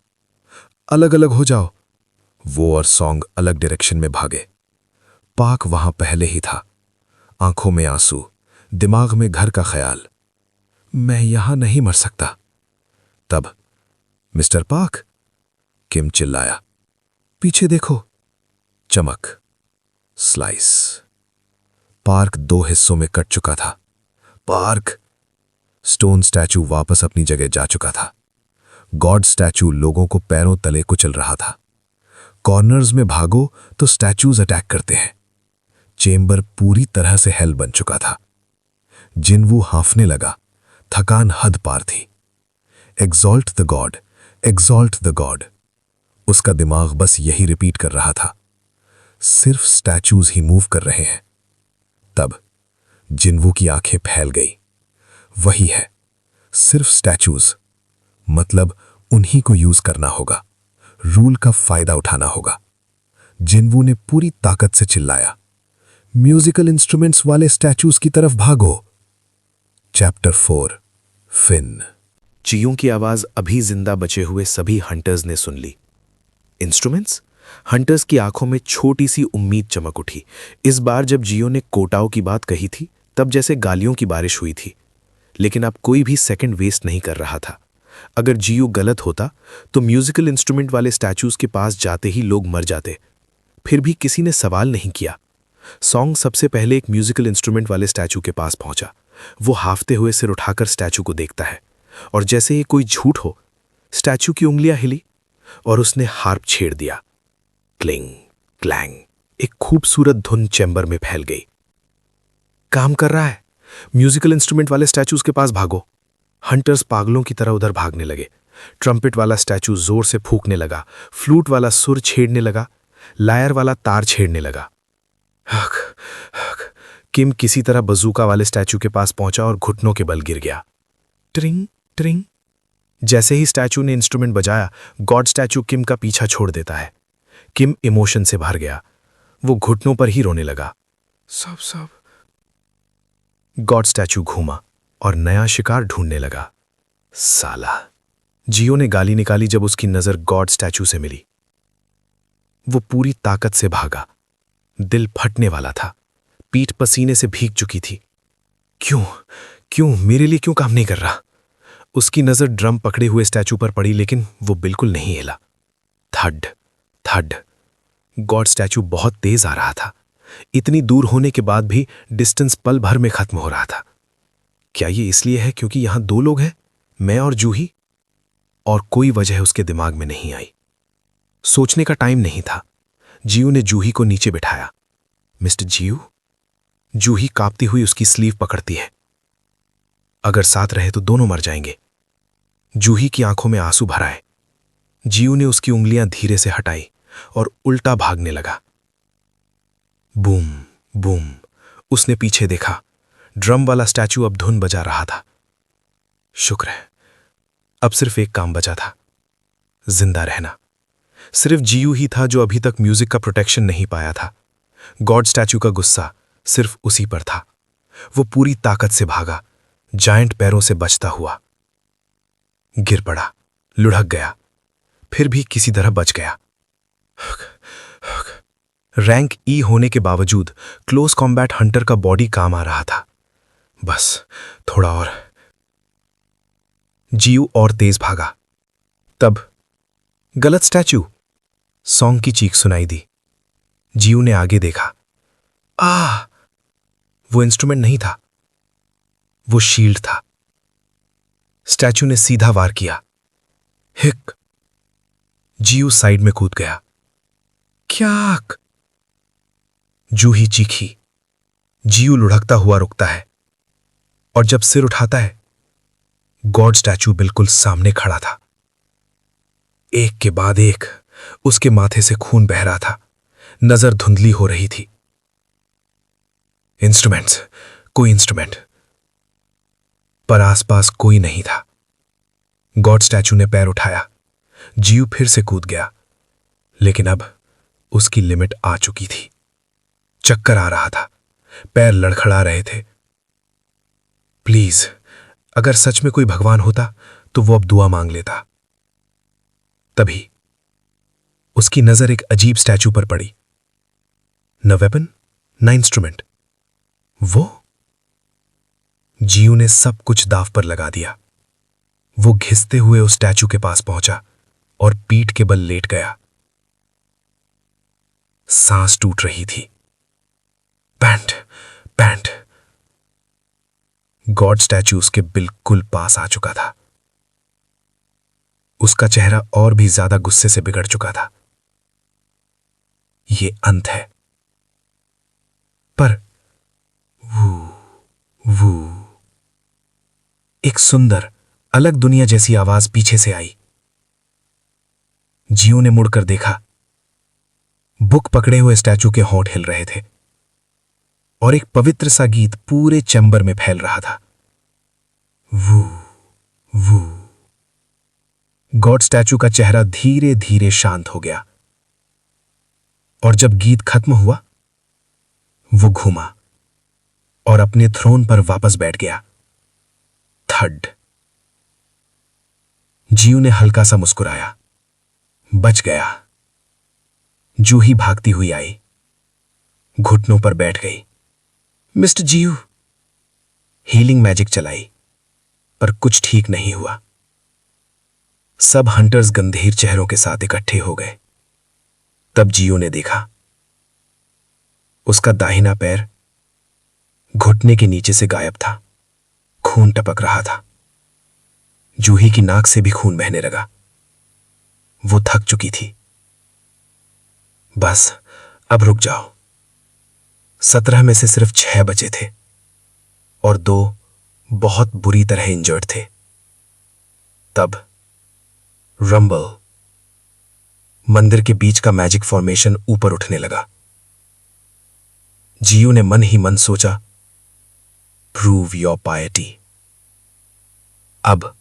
अलग अलग हो जाओ। वो और सॉन्ग अलग डायरेक्शन में भागे। पाक वहां पहले ही था। आंखों में आंसू, दिमाग में घर का ख्याल। मैं यहां नहीं मर सकता। तब मिस्टर पाक, किम चिल्लाया, पीछे देखो। चमक, स्लाइस। पार्क 2 हिस्सों में कट चुका था। पार्क स्टोन स्टैचू वापस अपनी जगह जा चुका था। गॉड स्टैचू लोगों को पैरों तले कुचल रहा था। कॉर्नर्स में भागो तो स्टैचूज अटैक करते हैं। चेंबर पूरी तरह से हेल बन चुका था। जिनवू हांफने लगा, थकान हद पार थी। Exalt the God, exalt the God. उसका दिमाग बस यही रिपीट कर रहा था। सिर्फ स्टैचूज ही मूव कर रहे हैं। तब जिनवू की आंखें फैल गई। वही है, सिर्फ स्टैचूज। मतलब उन्हीं को यूज करना होगा, रूल का फायदा उठाना होगा। जिनवू ने पूरी ताकत से चिल्लाया, म्यूजिकल इंस्ट्रूमेंट्स वाले स्टैचूज की तरफ भागो। Chapter 4 fin. चीयों की आवाज अभी जिंदा बचे हुए सभी हंटर्स ने सुन ली। इंस्ट्रूमेंट्स? हंटर्स की आंखों में छोटी सी उम्मीद चमक उठी। इस बार जब जियो ने कोटाओ की बात कही थी तब जैसे गालियों की बारिश हुई थी। लेकिन अब कोई भी सेकंड वेस्ट नहीं कर रहा था। अगर जियो गलत होता तो म्यूजिकल इंस्ट्रूमेंट वाले स्टैचूज के पास जाते ही लोग मर जाते। फिर भी किसी ने सवाल नहीं किया। सॉन्ग सबसे पहले एक म्यूजिकल इंस्ट्रूमेंट वाले स्टैचू के पास पहुंचा। वो हाफते हुए सिर उठाकर स्टैचू को देखता है और जैसे ये कोई झूठ हो, स्टैचू की उंगलियां हिली और उसने हार्प छेड़ दिया। क्लिंग क्लैंग, एक खूबसूरत धुन चैम्बर में फैल गई। काम कर रहा है। म्यूजिकल इंस्ट्रूमेंट वाले स्टैचूज के पास भागो। हंटर्स पागलों की तरह उधर भागने लगे। ट्रम्पेट वाला स्टैचू जोर से फूंकने लगा, फ्लूट वाला सुर छेड़ने लगा, लायर वाला तार छेड़ने लगा। हक, हक। किम किसी तरह बजूका वाले स्टैचू के पास पहुंचा और घुटनों के बल गिर गया। ट्रिंग ट्रिंग। जैसे ही स्टैचू ने इंस्ट्रूमेंट बजाया, गॉड स्टैचू किम का पीछा छोड़ देता है। किम इमोशन से भर गया। वो घुटनों पर ही रोने लगा। सब गॉड स्टैचू घूमा और नया शिकार ढूंढने लगा। साला। जियो ने गाली निकाली जब उसकी नजर गॉड स्टैचू से मिली। वो पूरी ताकत से भागा। दिल फटने वाला था। पीठ पसीने से भीग चुकी थी। क्यों मेरे लिए क्यों काम नहीं कर रहा? उसकी नजर ड्रम पकड़े हुए स्टैचू पर पड़ी, लेकिन वो बिल्कुल नहीं हिला। थड थड। गॉड स्टैचू बहुत तेज आ रहा था। इतनी दूर होने के बाद भी डिस्टेंस पल भर में खत्म हो रहा था। क्या ये इसलिए है क्योंकि यहां दो लोग हैं, मैं और जूही? और कोई वजह उसके दिमाग में नहीं आई। सोचने का टाइम नहीं था। जियो ने जूही को नीचे बिठाया। मिस्टर जियो? जूही कांपती हुई उसकी स्लीव पकड़ती है। अगर साथ रहे तो दोनों मर जाएंगे। जूही की आंखों में आंसू भर आए। जियो ने उसकी उंगलियां धीरे से हटाई और उल्टा भागने लगा। Boom boom. उसने पीछे देखा। ड्रम वाला स्टैचू अब धुन बजा रहा था। शुक्र है, अब सिर्फ एक काम बचा था, जिंदा रहना। सिर्फ जियो ही था जो अभी तक म्यूजिक का प्रोटेक्शन नहीं पाया था। गॉड स्टैचू का गुस्सा सिर्फ उसी पर था। वो पूरी ताकत से भागा, जायंट पैरों से बचता हुआ। गिर पड़ा, लुढ़क गया, फिर भी किसी तरह बच गया। रैंक ई होने के बावजूद क्लोज कॉम्बैट हंटर का बॉडी काम आ रहा था। बस थोड़ा और। जियो और तेज भागा। तब गलत स्टैचू। सॉन्ग की चीख सुनाई दी। जियो ने आगे देखा। वो इंस्ट्रूमेंट नहीं था, वो शील्ड था। स्टैचू ने सीधा वार किया। हिक। जियो साइड में कूद गया। क्याक। जूही चीखी। जियो लुढ़कता हुआ रुकता है और जब सिर उठाता है, गॉड स्टैचू बिल्कुल सामने खड़ा था। एक के बाद एक उसके माथे से खून बह रहा था। नजर धुंधली हो रही थी। इंस्ट्रूमेंट्स, कोई इंस्ट्रूमेंट, पर आसपास कोई नहीं था। गॉड स्टैचू ने पैर उठाया। जियो फिर से कूद गया, लेकिन अब उसकी लिमिट आ चुकी थी। चक्कर आ रहा था, पैर लड़खड़ा रहे थे। प्लीज, अगर सच में कोई भगवान होता तो वो अब दुआ मांग लेता। तभी उसकी नजर एक अजीब स्टैचू पर पड़ी। न वेपन, न इंस्ट्रूमेंट। वो जियो ने सब कुछ दांव पर लगा दिया। वो घिसते हुए उस स्टैचू के पास पहुंचा और पीठ के बल लेट गया। सांस टूट रही थी। Pant pant. गॉड स्टैचू उसके बिल्कुल पास आ चुका था। उसका चेहरा और भी ज्यादा गुस्से से बिगड़ चुका था। ये अंत है। पर वो एक सुंदर अलग दुनिया जैसी आवाज पीछे से आई। जियो ने मुड़कर देखा। बुक पकड़े हुए स्टैचू के होंठ हिल रहे थे और एक पवित्र सा गीत पूरे चैम्बर में फैल रहा था। वो गॉड स्टैचू का चेहरा धीरे धीरे शांत हो गया और जब गीत खत्म हुआ वो घूमा और अपने थ्रोन पर वापस बैठ गया। थड। जियो ने हल्का सा मुस्कुराया। बच गया। जूही भागती हुई आई, घुटनों पर बैठ गई। मिस्टर जियो। हीलिंग मैजिक चलाई पर कुछ ठीक नहीं हुआ। सब हंटर्स गंभीर चेहरों के साथ इकट्ठे हो गए। तब जियो ने देखा उसका दाहिना पैर घुटने के नीचे से गायब था। खून टपक रहा था। जूही की नाक से भी खून बहने लगा। वो थक चुकी थी। बस अब रुक जाओ। 17 में से सिर्फ 6 बचे थे और 2 बहुत बुरी तरह इंजर्ड थे। तब रंबल, मंदिर के बीच का मैजिक फॉर्मेशन ऊपर उठने लगा। जियो ने मन ही मन सोचा, प्रूव योर पायटी। अब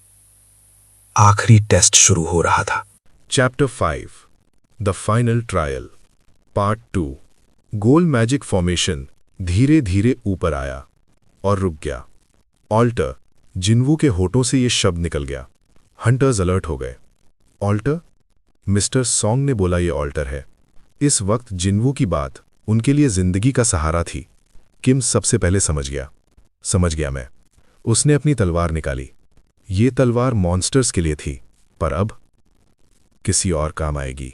आखिरी टेस्ट शुरू हो रहा था। Chapter 5 the final trial part 2। Goal magic formation धीरे धीरे ऊपर आया और रुक गया। ऑल्टर। जिन्वू के होठों से यह शब्द निकल गया। हंटर्स अलर्ट हो गए। ऑल्टर? मिस्टर सॉन्ग ने बोला, यह ऑल्टर है। इस वक्त जिन्वू की बात उनके लिए जिंदगी का सहारा थी। किम सबसे पहले समझ गया मैं। उसने अपनी तलवार निकाली। ये तलवार मॉन्स्टर्स के लिए थी, पर अब किसी और काम आएगी।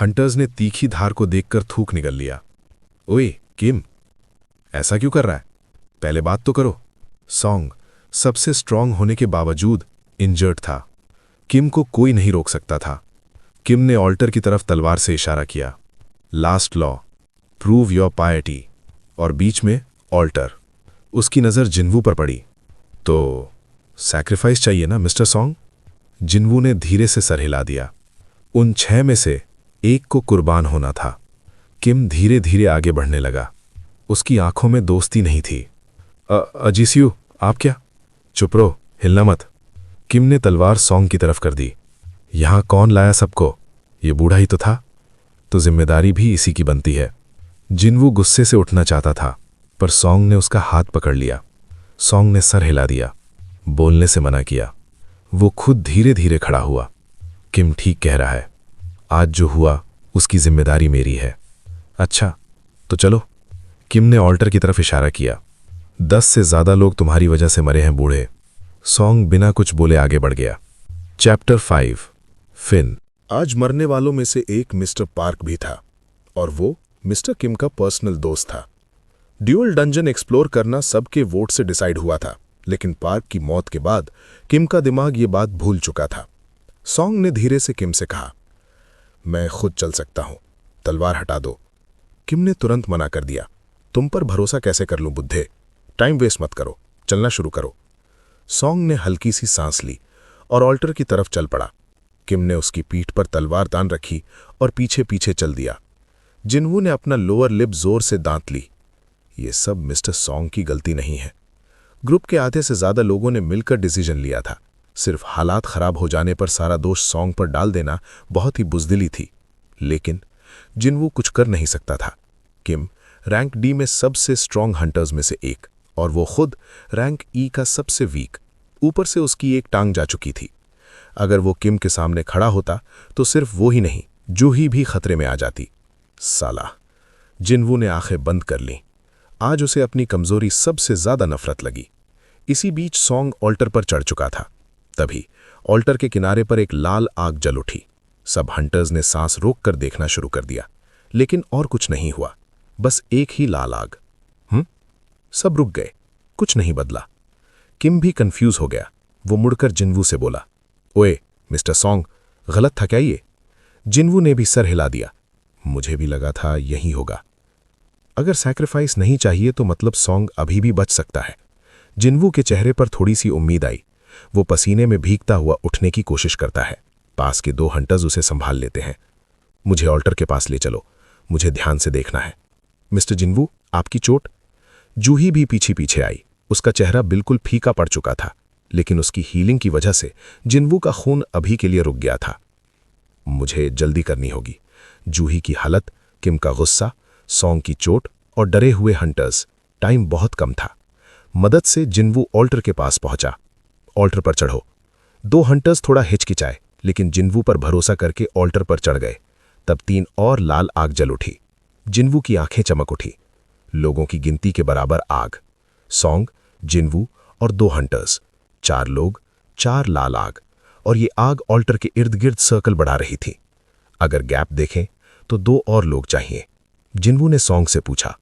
हंटर्स ने तीखी धार को देखकर थूक निगल लिया। ओए किम, ऐसा क्यों कर रहा है? पहले बात तो करो। सॉन्ग सबसे स्ट्रांग होने के बावजूद इंजर्ड था। किम को कोई नहीं रोक सकता था। किम ने ऑल्टर की तरफ तलवार से इशारा किया। Last law, prove your piety. और बीच में ऑल्टर। उसकी नज़र जिन्वू पर पड़ी। तो सैक्रिफाइस चाहिए ना मिस्टर सॉन्ग? जिन्वू ने धीरे से सर हिला दिया। उन 6 में से एक को कुर्बान होना था। किम धीरे धीरे आगे बढ़ने लगा। उसकी आंखों में दोस्ती नहीं थी। अजीस्यू, आप क्या? चुप रहो, हिलना मत। किम ने तलवार सॉन्ग की तरफ कर दी। यहां कौन लाया सबको? ये बूढ़ा ही तो था। तो जिम्मेदारी भी इसी की बनती है। जिन्वू गुस्से से उठना चाहता था, पर सॉन्ग ने उसका हाथ पकड़ लिया। सॉन्ग ने सर हिला दिया, बोलने से मना किया। वो खुद धीरे धीरे खड़ा हुआ। किम ठीक कह रहा है। आज जो हुआ उसकी जिम्मेदारी मेरी है। अच्छा तो चलो। किम ने ऑल्टर की तरफ इशारा किया। 10 से ज्यादा लोग तुम्हारी वजह से मरे हैं बूढ़े। सॉन्ग बिना कुछ बोले आगे बढ़ गया। चैप्टर 5 फिन। आज मरने वालों में से एक मिस्टर पार्क भी था और वो मिस्टर किम का पर्सनल दोस्त था। ड्यूअल डंजन एक्सप्लोर करना सबके वोट से डिसाइड हुआ था, लेकिन पार्क की मौत के बाद किम का दिमाग ये बात भूल चुका था। सॉन्ग ने धीरे से किम से कहा, मैं खुद चल सकता हूं, तलवार हटा दो। किम ने तुरंत मना कर दिया। तुम पर भरोसा कैसे कर लूं बुद्धे? टाइम वेस्ट मत करो, चलना शुरू करो। सॉन्ग ने हल्की सी सांस ली और ऑल्टर की तरफ चल पड़ा। किम ने उसकी पीठ पर तलवार तान रखी और पीछे पीछे चल दिया। जिन्वू ने अपना लोअर लिप जोर से दांत ली। ये सब मिस्टर सॉन्ग की गलती नहीं है। ग्रुप के आधे से ज्यादा लोगों ने मिलकर डिसीजन लिया था। सिर्फ हालात खराब हो जाने पर सारा दोष सॉन्ग पर डाल देना बहुत ही बुजदिली थी। लेकिन जिन्वू कुछ कर नहीं सकता था। किम रैंक डी में सबसे स्ट्रांग हंटर्स में से एक और वो खुद रैंक ई का सबसे वीक। ऊपर से उसकी एक टांग जा चुकी थी। अगर वो किम के सामने खड़ा होता तो सिर्फ वो ही नहीं, जूही भी खतरे में आ जाती। साला। जिन्वू ने आंखें बंद कर लीं। आज उसे अपनी कमजोरी सबसे ज्यादा नफरत लगी। इसी बीच सॉन्ग ऑल्टर पर चढ़ चुका था। तभी ऑल्टर के किनारे पर एक लाल आग जल उठी। सब हंटर्स ने सांस रोककर देखना शुरू कर दिया, लेकिन और कुछ नहीं हुआ। बस एक ही लाल आग। सब रुक गए। कुछ नहीं बदला। किम भी कंफ्यूज हो गया। वो मुड़कर जिन्वू से बोला, ओए मिस्टर सॉन्ग, गलत था क्या ये? जिन्वू ने भी सर हिला दिया। मुझे भी लगा था यही होगा। अगर सैक्रिफाइस नहीं चाहिए तो मतलब सॉन्ग अभी भी बच सकता है। जिन्वू के चेहरे पर थोड़ी सी उम्मीद आई। वो पसीने में भीगता हुआ उठने की कोशिश करता है। पास के 2 हंटर्स उसे संभाल लेते हैं। मुझे ऑल्टर के पास ले चलो, मुझे ध्यान से देखना है। मिस्टर जिन्वू, आपकी चोट? जूही भी पीछे पीछे आई। उसका चेहरा बिल्कुल फीका पड़ चुका था, लेकिन उसकी हीलिंग की वजह से जिन्वू का खून अभी के लिए रुक गया था। मुझे जल्दी करनी होगी। जूही की हालत, किम का गुस्सा, सॉन्ग की चोट और डरे हुए हंटर्स। टाइम बहुत कम था। मदद से जिन्वू ऑल्टर के पास पहुंचा। ऑल्टर पर चढ़ो। 2 हंटर्स थोड़ा हिचकिचाए, लेकिन जिन्वू पर भरोसा करके ऑल्टर पर चढ़ गए। तब 3 और लाल आग जल उठी। जिन्वू की आंखें चमक उठी। लोगों की गिनती के बराबर आग। सॉन्ग, जिन्वू और 2 हंटर्स। 4 लोग, 4 लाल आग। और ये आग ऑल्टर के इर्द गिर्द सर्कल बढ़ा रही थी। अगर गैप देखें तो 2 और लोग चाहिए। जिन्वू ने सॉन्ग से पूछा,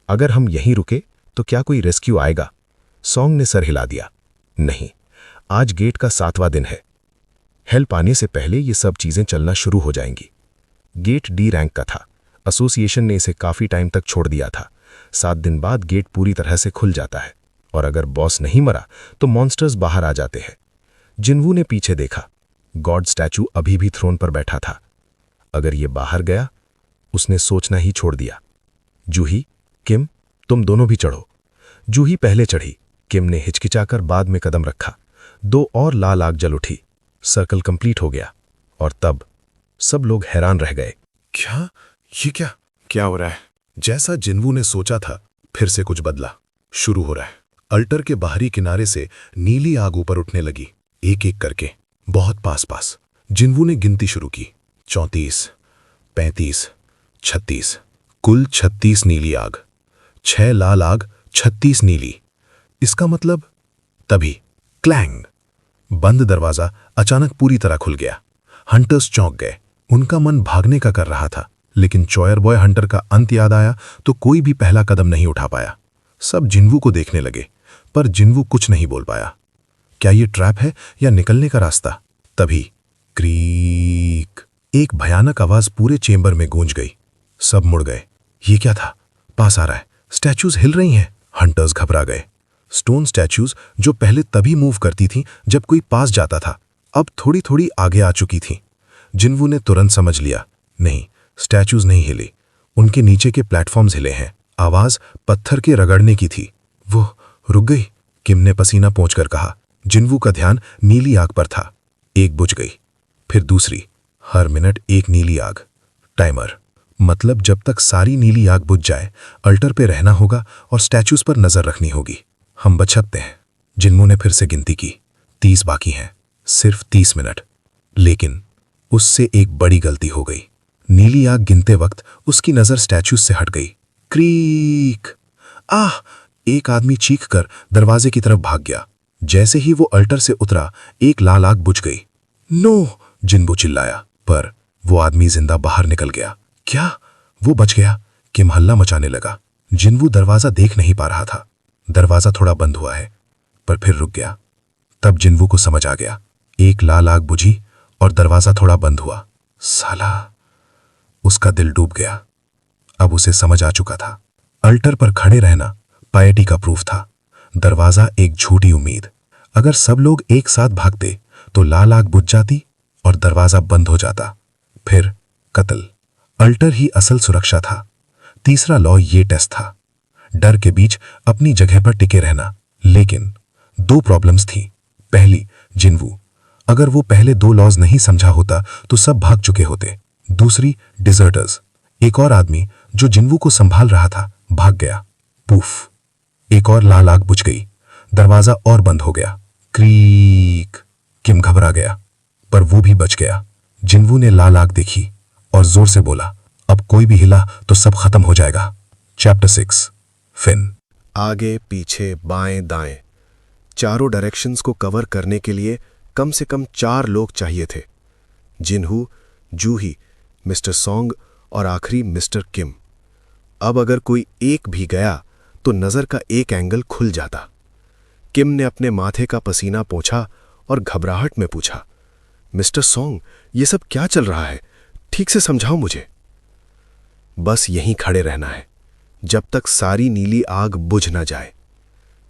अगर हम यहीं रुके तो क्या कोई रेस्क्यू आएगा? सॉन्ग ने सर हिला दिया, नहीं, आज गेट का 7वां दिन है। हेल्प आने से पहले ये सब चीजें चलना शुरू हो जाएंगी। गेट डी रैंक का था। एसोसिएशन ने इसे काफी टाइम तक छोड़ दिया था। 7 दिन बाद गेट पूरी तरह से खुल जाता है, और अगर बॉस नहीं मरा तो मॉन्स्टर्स बाहर आ जाते हैं। जिन्वू ने पीछे देखा। गॉड स्टैचू अभी भी थ्रोन पर बैठा था। अगर ये बाहर गया, उसने सोचना ही छोड़ दिया। जूही, किम, तुम दोनों भी चढ़ो। जूही पहले चढ़ी। किम ने हिचकिचाकर बाद में कदम रखा। 2 और लाल आग जल उठी। सर्कल कंप्लीट हो गया। और तब सब लोग हैरान रह गए। क्या? ये क्या हो रहा है? जैसा जिन्वू ने सोचा था, फिर से कुछ बदला। शुरू हो रहा है। अल्टर के बाहरी किनारे से नीली आग ऊपर उठने लगी, एक एक करके, बहुत पास पास। जिन्वू ने गिनती शुरू की। 34, 35, 36, कुल 36 नीली आग। 6 लाल आग, 36 नीली। इसका मतलब? तभी क्लैंग! बंद दरवाजा अचानक पूरी तरह खुल गया। हंटर्स चौंक गए। उनका मन भागने का कर रहा था, लेकिन चॉयर बॉय हंटर का अंत याद आया तो कोई भी पहला कदम नहीं उठा पाया। सब जिन्वू को देखने लगे, पर जिन्वू कुछ नहीं बोल पाया। क्या ये ट्रैप है या निकलने का रास्ता? तभी क्रीक! एक भयानक आवाज पूरे चेंबर में गूंज गई। सब मुड़ गए। ये क्या था? पास आ रहा है। स्टैचूज हिल रही हैं। हंटर्स घबरा गए। स्टोन स्टैचूज जो पहले तभी मूव करती थीं जब कोई पास जाता था, अब थोड़ी थोड़ी आगे आ चुकी थीं। जिन्वू ने तुरंत समझ लिया, नहीं, स्टैचूज नहीं हिले, उनके नीचे के प्लेटफॉर्म्स हिले हैं। आवाज पत्थर के रगड़ने की थी। वो रुक गई, किम ने पसीना पोंछकर कहा। जिन्वू का ध्यान नीली आग पर था। एक बुझ गई, फिर दूसरी। हर मिनट एक नीली आग। टाइमर। मतलब जब तक सारी नीली आग बुझ जाए, अल्टर पे रहना होगा और स्टैचूज पर नजर रखनी होगी। हम बच सकते हैं। जिन्वू ने फिर से गिनती की। 30 बाकी हैं, सिर्फ 30 मिनट। लेकिन उससे एक बड़ी गलती हो गई। नीली आग गिनते वक्त उसकी नजर स्टैचूज से हट गई। क्रीक! आह! एक आदमी चीखकर दरवाजे की तरफ भाग गया। जैसे ही वो अल्टर से उतरा, एक लाल आग बुझ गई। नो! जिन्वू चिल्लाया, पर वो आदमी जिंदा बाहर निकल गया। क्या? वो बच गया? किम हल्ला मचाने लगा। जिन्वू दरवाजा देख नहीं पा रहा था। दरवाजा थोड़ा बंद हुआ है, पर फिर रुक गया। तब जिन्वू को समझ आ गया। एक लाल आग बुझी और दरवाजा थोड़ा बंद हुआ। साला! उसका दिल डूब गया। अब उसे समझ आ चुका था, अल्टर पर खड़े रहना पायटी का प्रूफ था। दरवाजा एक झूठी उम्मीद। अगर सब लोग एक साथ भागते तो लाल आग बुझ जाती और दरवाजा बंद हो जाता। फिर कत्ल। अल्टर ही असल सुरक्षा था। तीसरा लॉ ये टेस्ट था, डर के बीच अपनी जगह पर टिके रहना। लेकिन 2 प्रॉब्लम्स थी। पहली, जिन्वू। अगर वो पहले 2 लॉज नहीं समझा होता तो सब भाग चुके होते। दूसरी, डिजर्टर्स। एक और आदमी जो जिन्वू को संभाल रहा था भाग गया। पूफ! एक और लाल आग बुझ गई। दरवाजा और बंद हो गया। क्रीक! किम घबरा गया, पर वो भी बच गया। जिन्वू ने लाल आग देखी और जोर से बोला, अब कोई भी हिला तो सब खत्म हो जाएगा। चैप्टर 6, फिन। आगे पीछे बाएं दाएं चारों डायरेक्शंस को कवर करने के लिए कम से कम 4 लोग चाहिए थे। जिन्हू, जूही, मिस्टर सॉन्ग और आखिरी मिस्टर किम। अब अगर कोई एक भी गया तो नजर का एक एंगल खुल जाता। किम ने अपने माथे का पसीना पोंछा और घबराहट में पूछा, मिस्टर सॉन्ग, ये सब क्या चल रहा है? ठीक से समझाओ मुझे। बस यहीं खड़े रहना है जब तक सारी नीली आग बुझ न जाए।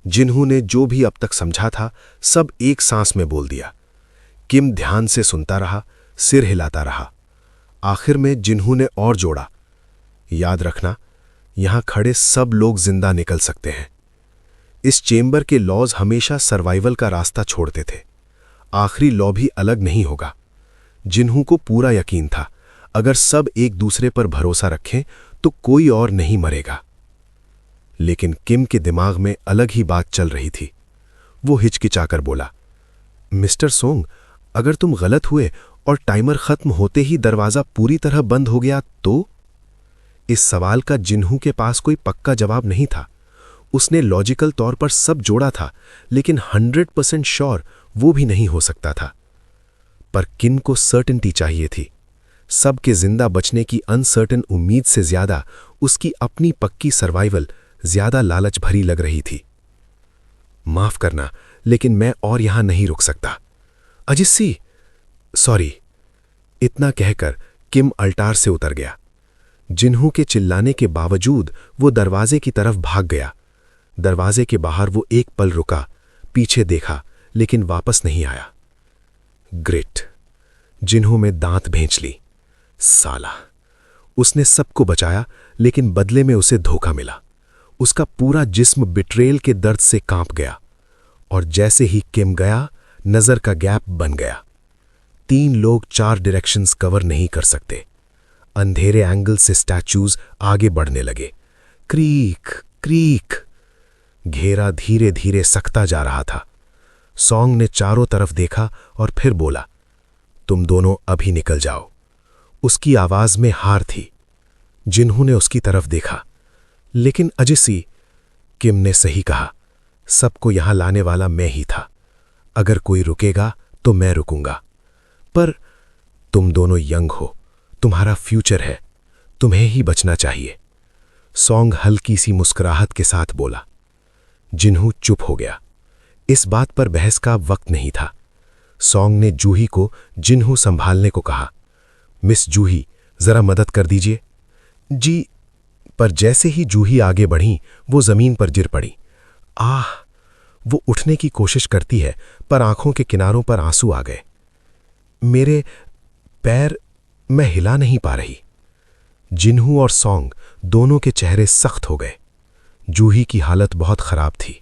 जिन्हू ने जो भी अब तक समझा था सब एक सांस में बोल दिया। किम ध्यान से सुनता रहा, सिर हिलाता रहा। आखिर में जिन्हू ने और जोड़ा, याद रखना, यहां खड़े सब लोग जिंदा निकल सकते हैं। इस चेंबर के लॉज हमेशा सर्वाइवल का रास्ता छोड़ते थे। आखिरी लॉ भी अलग नहीं होगा। जिन्हू को पूरा यकीन था, अगर सब एक दूसरे पर भरोसा रखें तो कोई और नहीं मरेगा। लेकिन किम के दिमाग में अलग ही बात चल रही थी। वो हिचकिचाकर बोला, मिस्टर सोंग, अगर तुम गलत हुए और टाइमर खत्म होते ही दरवाजा पूरी तरह बंद हो गया तो? इस सवाल का जिन्हू के पास कोई पक्का जवाब नहीं था। उसने लॉजिकल तौर पर सब जोड़ा था, लेकिन 100% श्योर वो भी नहीं हो सकता था। पर किन को सर्टेनिटी चाहिए थी। सबके जिंदा बचने की अनसर्टेन उम्मीद से ज्यादा उसकी अपनी पक्की सर्वाइवल ज्यादा लालच भरी लग रही थी। माफ करना, लेकिन मैं और यहां नहीं रुक सकता। अजिस्सी, सॉरी। इतना कहकर किम अल्टार से उतर गया। जिन्हू के चिल्लाने के बावजूद वो दरवाजे की तरफ भाग गया। दरवाजे के बाहर वो एक पल रुका, पीछे देखा, लेकिन वापस नहीं आया। ग्रेट। जिन्हू में दांत भेंच ली। साला, उसने सबको बचाया, लेकिन बदले में उसे धोखा मिला। उसका पूरा जिस्म बिट्रेल के दर्द से कांप गया। और जैसे ही किम गया, नजर का गैप बन गया। 3 लोग 4 डायरेक्शंस कवर नहीं कर सकते। अंधेरे एंगल से स्टैच्यूज आगे बढ़ने लगे। Creek creek. घेरा धीरे धीरे सकता जा रहा था। सॉन्ग ने चारों तरफ देखा और फिर बोला, तुम दोनों अभी निकल जाओ। उसकी आवाज में हार थी। जिन्हू ने उसकी तरफ देखा, लेकिन अजिसी, किम ने सही कहा, सबको यहां लाने वाला मैं ही था। अगर कोई रुकेगा तो मैं रुकूंगा। पर तुम दोनों यंग हो, तुम्हारा फ्यूचर है, तुम्हें ही बचना चाहिए। सॉन्ग हल्की सी मुस्कुराहट के साथ बोला। जिन्हू चुप हो गया। इस बात पर बहस का वक्त नहीं था। सॉन्ग ने जूही को जिन्हू संभालने को कहा। मिस जूही, जरा मदद कर दीजिए। जी। पर जैसे ही जूही आगे बढ़ी, वो जमीन पर गिर पड़ी। आह! वो उठने की कोशिश करती है, पर आंखों के किनारों पर आंसू आ गए। मेरे पैर, मैं हिला नहीं पा रही। जिन्हू और सॉन्ग दोनों के चेहरे सख्त हो गए। जूही की हालत बहुत खराब थी।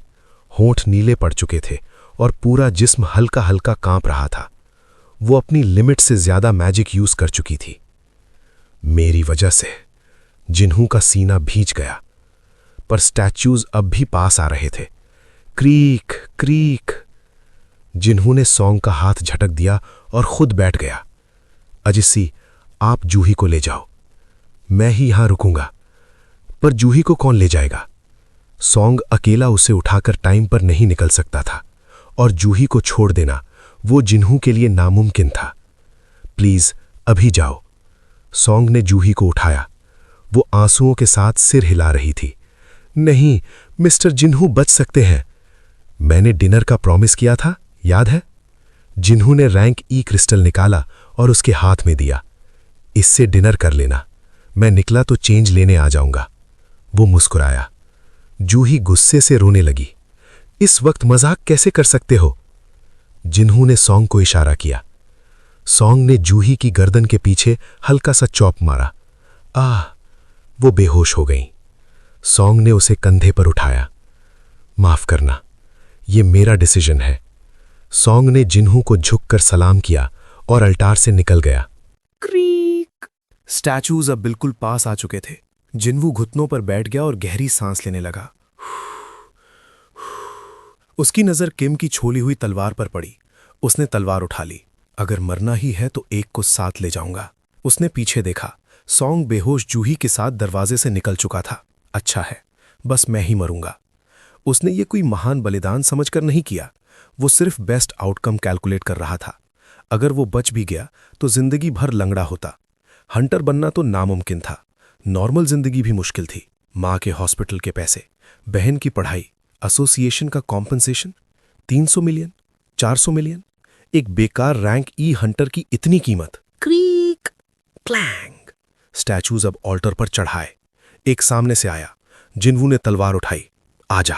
होंठ नीले पड़ चुके थे और पूरा जिस्म हल्का हल्का कांप रहा था। वो अपनी लिमिट से ज्यादा मैजिक यूज कर चुकी थी। मेरी वजह से जिन्हू का सीना भींच गया। पर स्टैच्यूज अब भी पास आ रहे थे। Creek creek. जिन्हू ने सॉन्ग का हाथ झटक दिया और खुद बैठ गया। अजिसी, आप जूही को ले जाओ, मैं ही यहां रुकूंगा। पर जूही को कौन ले जाएगा? सॉन्ग अकेला उसे उठाकर टाइम पर नहीं निकल सकता था, और जूही को छोड़ देना वो जिन्हू के लिए नामुमकिन था। प्लीज अभी जाओ। सॉन्ग ने जूही को उठाया। वो आंसुओं के साथ सिर हिला रही थी। नहीं, मिस्टर जिन्हू बच सकते हैं। मैंने डिनर का प्रॉमिस किया था, याद है? जिन्हू ने रैंक ई क्रिस्टल निकाला और उसके हाथ में दिया। इससे डिनर कर लेना, मैं निकला तो चेंज लेने आ जाऊंगा। वो मुस्कुराया। जूही गुस्से से रोने लगी। इस वक्त मजाक कैसे कर सकते हो? जिन्हू ने सॉन्ग को इशारा किया। सॉन्ग ने जूही की गर्दन के पीछे हल्का सा चौप मारा। आह! वो बेहोश हो गई। सॉन्ग ने उसे कंधे पर उठाया। माफ करना, ये मेरा डिसीजन है। सॉन्ग ने जिन्हू को झुककर सलाम किया और अल्टार से निकल गया। क्रीक। स्टैच्यूज अब बिल्कुल पास आ चुके थे। जिन्हू घुटनों पर बैठ गया और गहरी सांस लेने लगा। उसकी नजर किम की छोली हुई तलवार पर पड़ी। उसने तलवार उठा ली। अगर मरना ही है तो एक को साथ ले जाऊंगा। उसने पीछे देखा। सॉन्ग बेहोश जूही के साथ दरवाजे से निकल चुका था। अच्छा है, बस मैं ही मरूंगा। उसने ये कोई महान बलिदान समझकर नहीं किया। वो सिर्फ बेस्ट आउटकम कैलकुलेट कर रहा था। अगर वो बच भी गया तो जिंदगी भर लंगड़ा होता। हंटर बनना तो नामुमकिन था। नॉर्मल जिंदगी भी मुश्किल थी। माँ के हॉस्पिटल के पैसे, बहन की पढ़ाई, एसोसिएशन का कॉम्पनसेशन, 300 मिलियन, 400 मिलियन। एक बेकार रैंक ई हंटर की इतनी कीमत। Creek clang. स्टैचूज अब ऑल्टर पर चढ़ाए। एक सामने से आया। जिन्वू ने तलवार उठाई। आजा,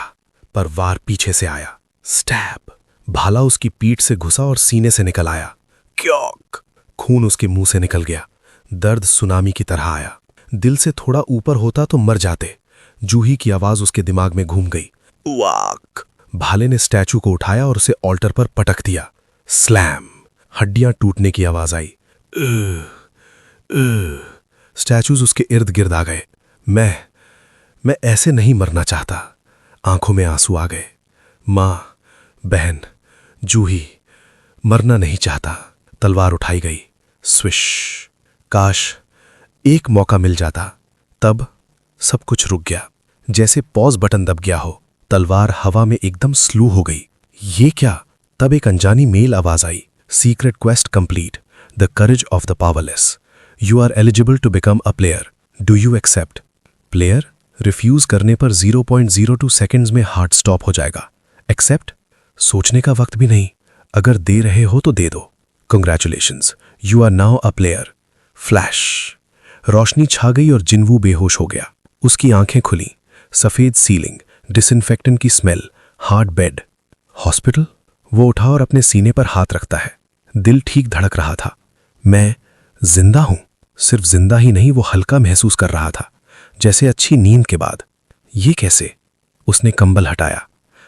पर वार पीछे से आया। स्टैब। भाला उसकी पीठ से घुसा और सीने से निकल आया। क्योक। खून उसके मुंह से निकल गया। दर्द सुनामी की तरह आया। दिल से थोड़ा ऊपर होता तो मर जाते। जूही की आवाज उसके दिमाग में घूम गई। वाक। भाले ने स्टैचू को उठाया और उसे ऑल्टर पर पटक दिया। स्लैम। हड्डियां टूटने की आवाज आई। स्टैचूज उसके इर्द गिर्द आ गए। मैं ऐसे नहीं मरना चाहता। आंखों में आंसू आ गए। मां, बहन, जूही, मरना नहीं चाहता। तलवार उठाई गई। स्विश। काश एक मौका मिल जाता। तब सब कुछ रुक गया, जैसे पॉज बटन दब गया हो। तलवार हवा में एकदम स्लो हो गई। ये क्या? तब एक अनजानी मेल आवाज आई। Secret quest complete, the courage of the powerless. You are eligible to become a player, do you accept? Player? Refuse करने पर 0.02 सेकेंड्स में हार्ट स्टॉप हो जाएगा। एक्सेप्ट? सोचने का वक्त भी नहीं। अगर दे रहे हो तो दे दो। Congratulations, you are now a player. Flash. रोशनी छा गई और जिन्वू बेहोश हो गया। उसकी आंखें खुली। सफेद सीलिंग, डिसइंफेक्टेंट की स्मेल, हार्ड बेड। हॉस्पिटल? वो उठा और अपने सीने पर हाथ रखता है। दिल ठीक धड़क रहा था। मैं जिंदा हूं। सिर्फ जिंदा ही नहीं, वो हल्का महसूस कर रहा था, जैसे अच्छी नींद के बाद। ये कैसे? उसने कंबल हटाया।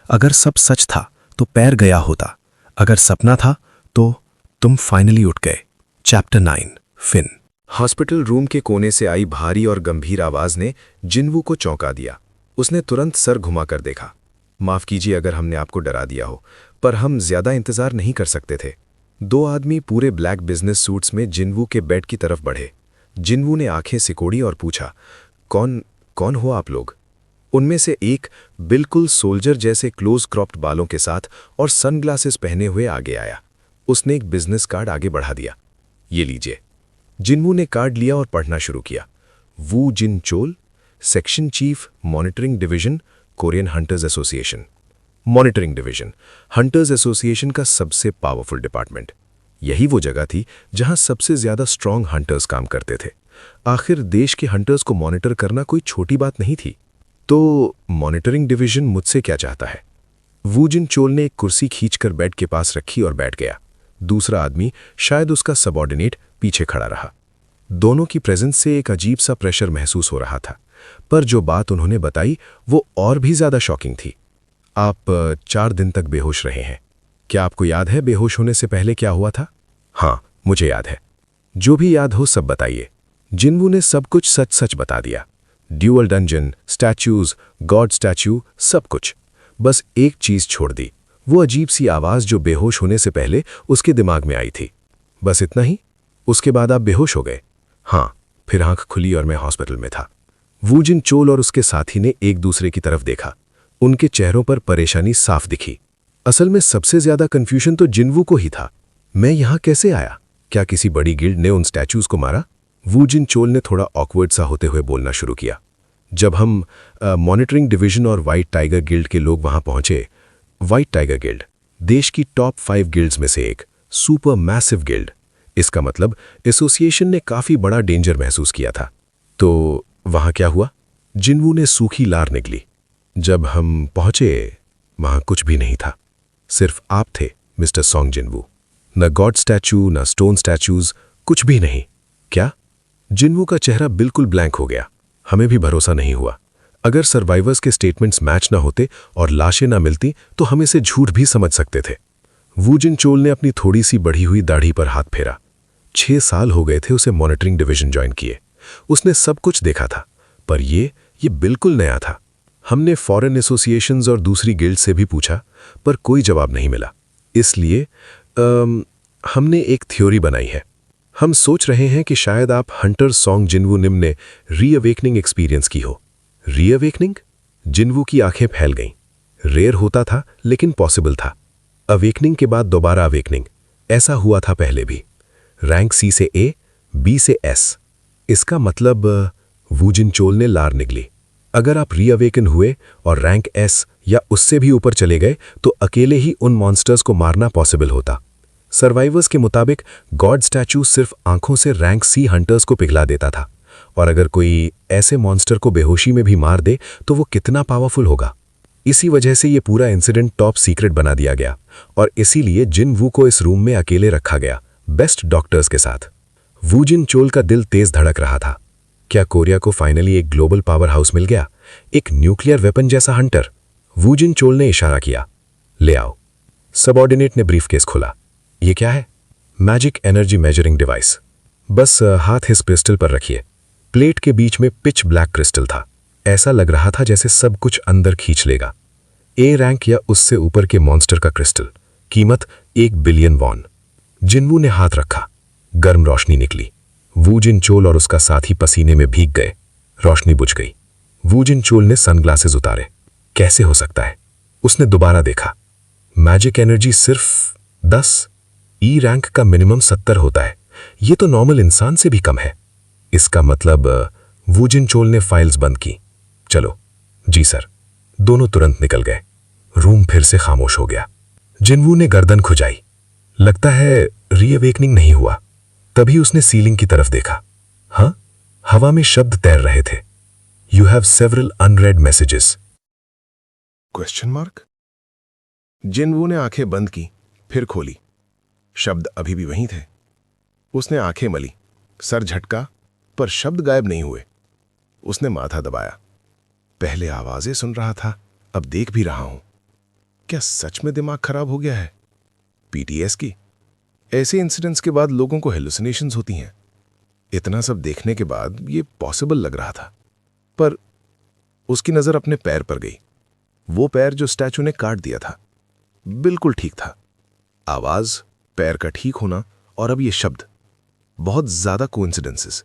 अगर सब सच था तो पैर गया होता। अगर सपना था तो तुम फाइनली उठ गए। Chapter 9, fin. हॉस्पिटल रूम के कोने से आई भारी और गंभीर आवाज ने जिन्वू को चौंका दिया। उसने तुरंत सर घुमाकर देखा। माफ कीजिए अगर हमने आपको डरा दिया हो, पर हम ज्यादा इंतजार नहीं कर सकते थे। 2 आदमी पूरे ब्लैक बिजनेस सूट्स में जिन्वू के बेड की तरफ बढ़े। जिन्वू ने आंखें सिकोड़ी और पूछा, कौन हो आप लोग? उनमें से एक बिल्कुल सोल्जर जैसे क्लोज क्रॉप्ड बालों के साथ और सनग्लासेस पहने हुए आगे आया। उसने एक बिजनेस कार्ड आगे बढ़ा दिया। ये लीजिए। जिन्वू ने कार्ड लिया और पढ़ना शुरू किया। Woo Jin Chul, section chief, monitoring division, Korean hunters association. Monitoring division, hunters association का सबसे पावरफुल डिपार्टमेंट। यही वो जगह थी जहां सबसे ज्यादा स्ट्रांग हंटर्स काम करते थे। आखिर देश के हंटर्स को मॉनिटर करना कोई छोटी बात नहीं थी। तो मॉनिटरिंग डिवीजन मुझसे क्या चाहता है? वू जिन चोल ने एक कुर्सी खींचकर बेड के पास रखी और बैठ गया। दूसरा आदमी, शायद उसका सबऑर्डिनेट, पीछे खड़ा रहा। दोनों की प्रेजेंस से एक अजीब सा प्रेशर महसूस हो रहा था, पर जो बात उन्होंने बताई वो और भी ज्यादा शॉकिंग थी। आप 4 दिन तक बेहोश रहे हैं। क्या आपको याद है बेहोश होने से पहले क्या हुआ था? हाँ, मुझे याद है। जो भी याद हो सब बताइए। जिन्वू ने सब कुछ सच सच बता दिया। Dual dungeon, statues, God statue, सब कुछ। बस एक चीज छोड़ दी, वो अजीब सी आवाज जो बेहोश होने से पहले उसके दिमाग में आई थी। बस इतना ही? उसके बाद आप बेहोश हो गए? हाँ, फिर आंख खुली और मैं हॉस्पिटल में था। वू जिन चोल और उसके साथी ने एक दूसरे की तरफ देखा। उनके चेहरों पर परेशानी साफ दिखी। असल में सबसे ज्यादा कंफ्यूजन तो जिन्वू को ही था। मैं यहां कैसे आया? क्या किसी बड़ी गिल्ड ने उन स्टैच्यूज को मारा? वू जिन चोल ने थोड़ा ऑकवर्ड सा होते हुए बोलना शुरू किया। जब हम मॉनिटरिंग डिवीजन और व्हाइट टाइगर गिल्ड के लोग वहां पहुंचे। व्हाइट टाइगर गिल्ड देश की टॉप 5 गिल्ड्स में से एक, सुपर मैसिव गिल्ड। इसका मतलब एसोसिएशन ने काफी बड़ा डेंजर महसूस किया था। तो वहां क्या हुआ? जिन्वू ने सूखी लार निकली। जब हम पहुंचे वहां कुछ भी नहीं था। सिर्फ आप थे, मिस्टर सॉन्ग जिन्वू। न गॉड स्टैचू, न स्टोन स्टैचूज, कुछ भी नहीं। क्या? जिन्वू का चेहरा बिल्कुल ब्लैंक हो गया। हमें भी भरोसा नहीं हुआ। अगर सर्वाइवर्स के स्टेटमेंट्स मैच ना होते और लाशें ना मिलती तो हम इसे झूठ भी समझ सकते थे। वू जिन चोल ने अपनी थोड़ी सी बढ़ी हुई दाढ़ी पर हाथ फेरा। 6 साल हो गए थे उसे मॉनिटरिंग डिवीजन ज्वाइन किए। उसने सब कुछ देखा था, पर ये बिल्कुल नया था। हमने फॉरेन एसोसिएशंस और दूसरी गिल्ड से भी पूछा, पर कोई जवाब नहीं मिला। इसलिए हमने एक थ्योरी बनाई है। हम सोच रहे हैं कि शायद आप हंटर सॉन्ग जिन्वू निम ने रीअवेकनिंग एक्सपीरियंस की हो। रीअवेकनिंग? जिन्वू की आंखें फैल गईं। रेयर होता था लेकिन पॉसिबल था। अवेकनिंग के बाद दोबारा अवेकनिंग, ऐसा हुआ था पहले भी। रैंक C से A, B से S। इसका मतलब वू जिन चोल ने लार निकली। अगर आप रीअवेकन हुए और रैंक S या उससे भी ऊपर चले गए तो अकेले ही उन मॉन्स्टर्स को मारना पॉसिबल होता। सर्वाइवर्स के मुताबिक गॉड स्टैचू सिर्फ आंखों से रैंक सी हंटर्स को पिघला देता था, और अगर कोई ऐसे मॉन्स्टर को बेहोशी में भी मार दे तो वो कितना पावरफुल होगा। इसी वजह से ये पूरा इंसिडेंट टॉप सीक्रेट बना दिया गया और इसीलिए जिन वू को इस रूम में अकेले रखा गया, बेस्ट डॉक्टर्स के साथ। वू जिन चोल का दिल तेज धड़क रहा था। क्या कोरिया को फाइनली एक ग्लोबल पावर हाउस मिल गया, एक न्यूक्लियर वेपन जैसा हंटर? वू जिन चोल ने इशारा किया, ले आओ। सबऑर्डिनेट ने ब्रीफकेस खोला। ये क्या है? Magic energy measuring device. बस हाथ इस क्रिस्टल पर रखिए। प्लेट के बीच में पिच ब्लैक क्रिस्टल था। ऐसा लग रहा था जैसे सब कुछ अंदर खींच लेगा। ए रैंक या उससे ऊपर के मॉन्स्टर का क्रिस्टल, कीमत 1 बिलियन वॉन। जिनवू ने हाथ रखा, गर्म रोशनी निकली। वू जिन चोल और उसका साथी पसीने में भीग गए। रोशनी बुझ गई। वू जिन चोल ने सनग्लासेस उतारे। कैसे हो सकता है? उसने दोबारा देखा। मैजिक एनर्जी सिर्फ 10, ई रैंक का मिनिमम 70 होता है। ये तो नॉर्मल इंसान से भी कम है। इसका मतलब वू जिन चोल ने फाइल्स बंद की। चलो। जी सर। दोनों तुरंत निकल गए। रूम फिर से खामोश हो गया। जिनवू ने गर्दन खुजाई। लगता है रीअवेकनिंग नहीं हुआ। तभी उसने सीलिंग की तरफ देखा। हाँ, हवा में शब्द तैर रहे थे। You have several unread messages. Question mark. जिनवू ने आंखें बंद की, फिर खोली। शब्द अभी भी वहीं थे। उसने आंखें मली, सर झटका, पर शब्द गायब नहीं हुए। उसने माथा दबाया। पहले आवाजें सुन रहा था, अब देख भी रहा हूं। क्या सच में दिमाग खराब हो गया है? पीटीएस की? ऐसे इंसिडेंट्स के बाद लोगों को हेलुसिनेशंस होती हैं। इतना सब देखने के बाद ये पॉसिबल लग रहा था। पर उसकी नजर अपने पैर पर गई। वो पैर जो स्टैचू ने काट दिया था, बिल्कुल ठीक था। आवाज, पैर का ठीक होना और अब ये शब्द, बहुत ज्यादा कोइंसिडेंसेस।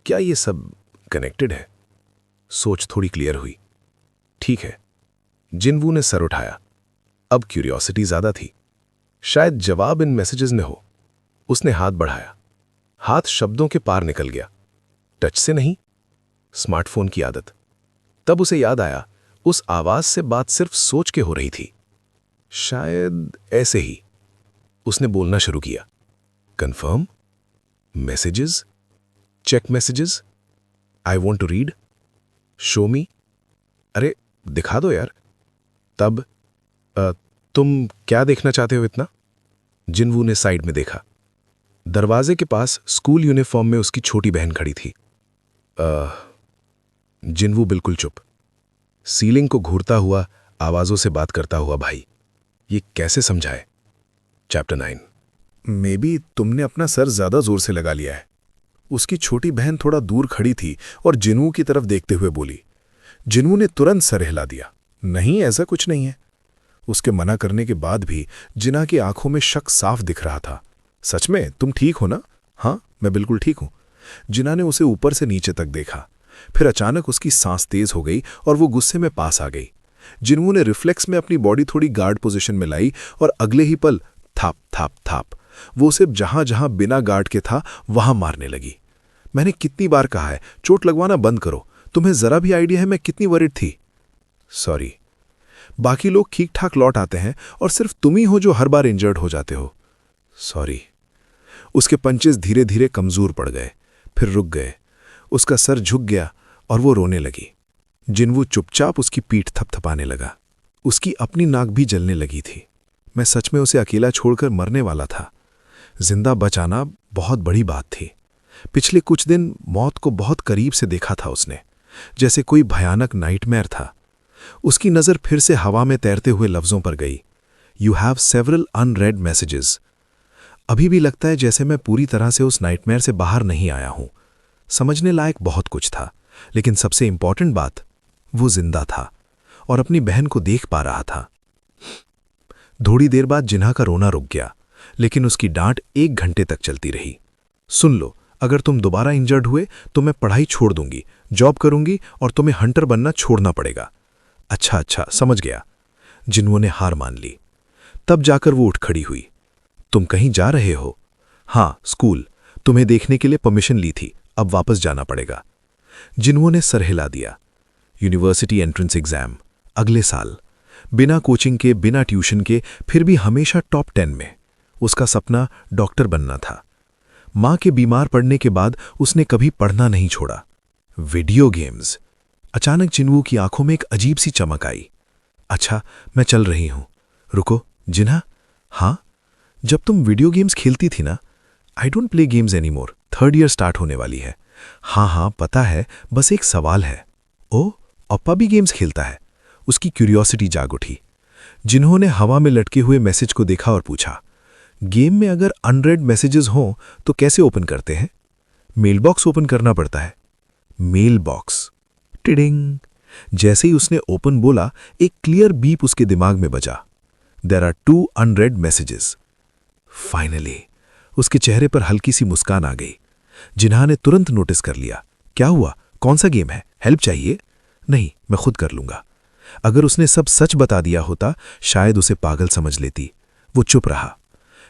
क्या ये सब कनेक्टेड है? सोच थोड़ी क्लियर हुई। ठीक है। जिनवू ने सर उठाया। अब क्यूरियोसिटी ज्यादा थी। शायद जवाब इन मैसेजेस में हो। उसने हाथ बढ़ाया। हाथ शब्दों के पार निकल गया। टच से नहीं, स्मार्टफोन की आदत। तब उसे याद आया, उस आवाज से बात सिर्फ सोच के हो रही थी। शायद ऐसे ही। उसने बोलना शुरू किया। Confirm, messages, check messages, I want to read, show me. अरे दिखा दो यार। तब तुम क्या देखना चाहते हो इतना? जिनवू ने साइड में देखा। दरवाजे के पास स्कूल यूनिफॉर्म में उसकी छोटी बहन खड़ी थी। जिनवू बिल्कुल चुप। सीलिंग को घूरता हुआ, आवाजों से बात करता हुआ भाई। ये कैसे समझाए? चैप्टर 9। मे बी तुमने अपना सर ज्यादा जोर से लगा लिया है। उसकी छोटी बहन थोड़ा दूर खड़ी थी और जिनवू की तरफ देखते हुए बोली। जिनवू ने तुरंत सर हिला दिया। नहीं, ऐसा कुछ नहीं है। उसके मना करने के बाद भी जिना की आंखों में शक साफ दिख रहा था। सच में तुम ठीक हो ना? हाँ, मैं बिल्कुल ठीक हूं। जिना ने उसे ऊपर से नीचे तक देखा। फिर अचानक उसकी सांस तेज हो गई और वो गुस्से में पास आ गई। जिनवू ने रिफ्लेक्स में अपनी बॉडी थोड़ी गार्ड पोजीशन में लाई और अगले ही पल थाप थाप थाप वो उसे जहां जहां बिना गार्ड के था वहां मारने लगी। मैंने कितनी बार कहा है, चोट लगवाना बंद करो। तुम्हें जरा भी आइडिया है मैं कितनी वरिड थी? सॉरी। बाकी लोग ठीक ठाक लौट आते हैं और सिर्फ तुम ही हो जो हर बार इंजर्ड हो जाते हो। सॉरी। उसके पंचेस धीरे धीरे कमजोर पड़ गए, फिर रुक गए। उसका सर झुक गया और वो रोने लगी। जिनवू चुपचाप उसकी पीठ थपथपाने लगा। उसकी अपनी नाक भी जलने लगी थी। मैं सच में उसे अकेला छोड़कर मरने वाला था। जिंदा बचाना बहुत बड़ी बात थी। पिछले कुछ दिन मौत को बहुत करीब से देखा था उसने, जैसे कोई भयानक नाइटमेयर था। उसकी नज़र फिर से हवा में तैरते हुए लफ्ज़ों पर गई। You have several unread messages. अभी भी लगता है जैसे मैं पूरी तरह से उस नाइटमेयर से बाहर नहीं आया हूं। समझने लायक बहुत कुछ था, लेकिन सबसे इंपॉर्टेंट बात, वो जिंदा था और अपनी बहन को देख पा रहा था। थोड़ी देर बाद जिन्हा का रोना रुक गया, लेकिन उसकी डांट 1 घंटे तक चलती रही। सुन लो, अगर तुम दोबारा इंजर्ड हुए तो मैं पढ़ाई छोड़ दूंगी, जॉब करूंगी और तुम्हें हंटर बनना छोड़ना पड़ेगा। अच्छा, समझ गया। जिन्हों ने हार मान ली। तब जाकर वो उठ खड़ी हुई। तुम कहीं जा रहे हो? हाँ, स्कूल। तुम्हें देखने के लिए परमिशन ली थी, अब वापस जाना पड़ेगा। जिन्हों ने सर हिला दिया। यूनिवर्सिटी एंट्रेंस एग्जाम अगले साल। बिना कोचिंग के, बिना ट्यूशन के, फिर भी हमेशा टॉप 10 में। उसका सपना डॉक्टर बनना था। मां के बीमार पड़ने के बाद उसने कभी पढ़ना नहीं छोड़ा। Video games. अचानक जिन्वू की आंखों में एक अजीब सी चमक आई। अच्छा, मैं चल रही हूं। रुको, जिन्हा। हाँ, जब तुम वीडियो गेम्स खेलती थी ना। I don't play games anymore, 3rd year start होने वाली है। हाँ, पता है, बस एक सवाल है। ओ, अप्पा भी गेम्स खेलता है? उसकी क्यूरियोसिटी जाग उठी। जिन्होंने हवा में लटके हुए मैसेज को देखा और पूछा, गेम में अगर अनरेड मैसेजेस हों तो कैसे ओपन करते हैं? मेल बॉक्स ओपन करना पड़ता है। Mailbox. टिडिंग। जैसे ही उसने ओपन बोला, एक क्लियर बीप उसके दिमाग में बजा। There are 2 unread messages. Finally उसके चेहरे पर हल्की सी मुस्कान आ गई। जिन्हा ने तुरंत नोटिस कर लिया। क्या हुआ? कौन सा गेम है? हेल्प चाहिए? नहीं, मैं खुद कर लूंगा। अगर उसने सब सच बता दिया होता, शायद उसे पागल समझ लेती। वो चुप रहा।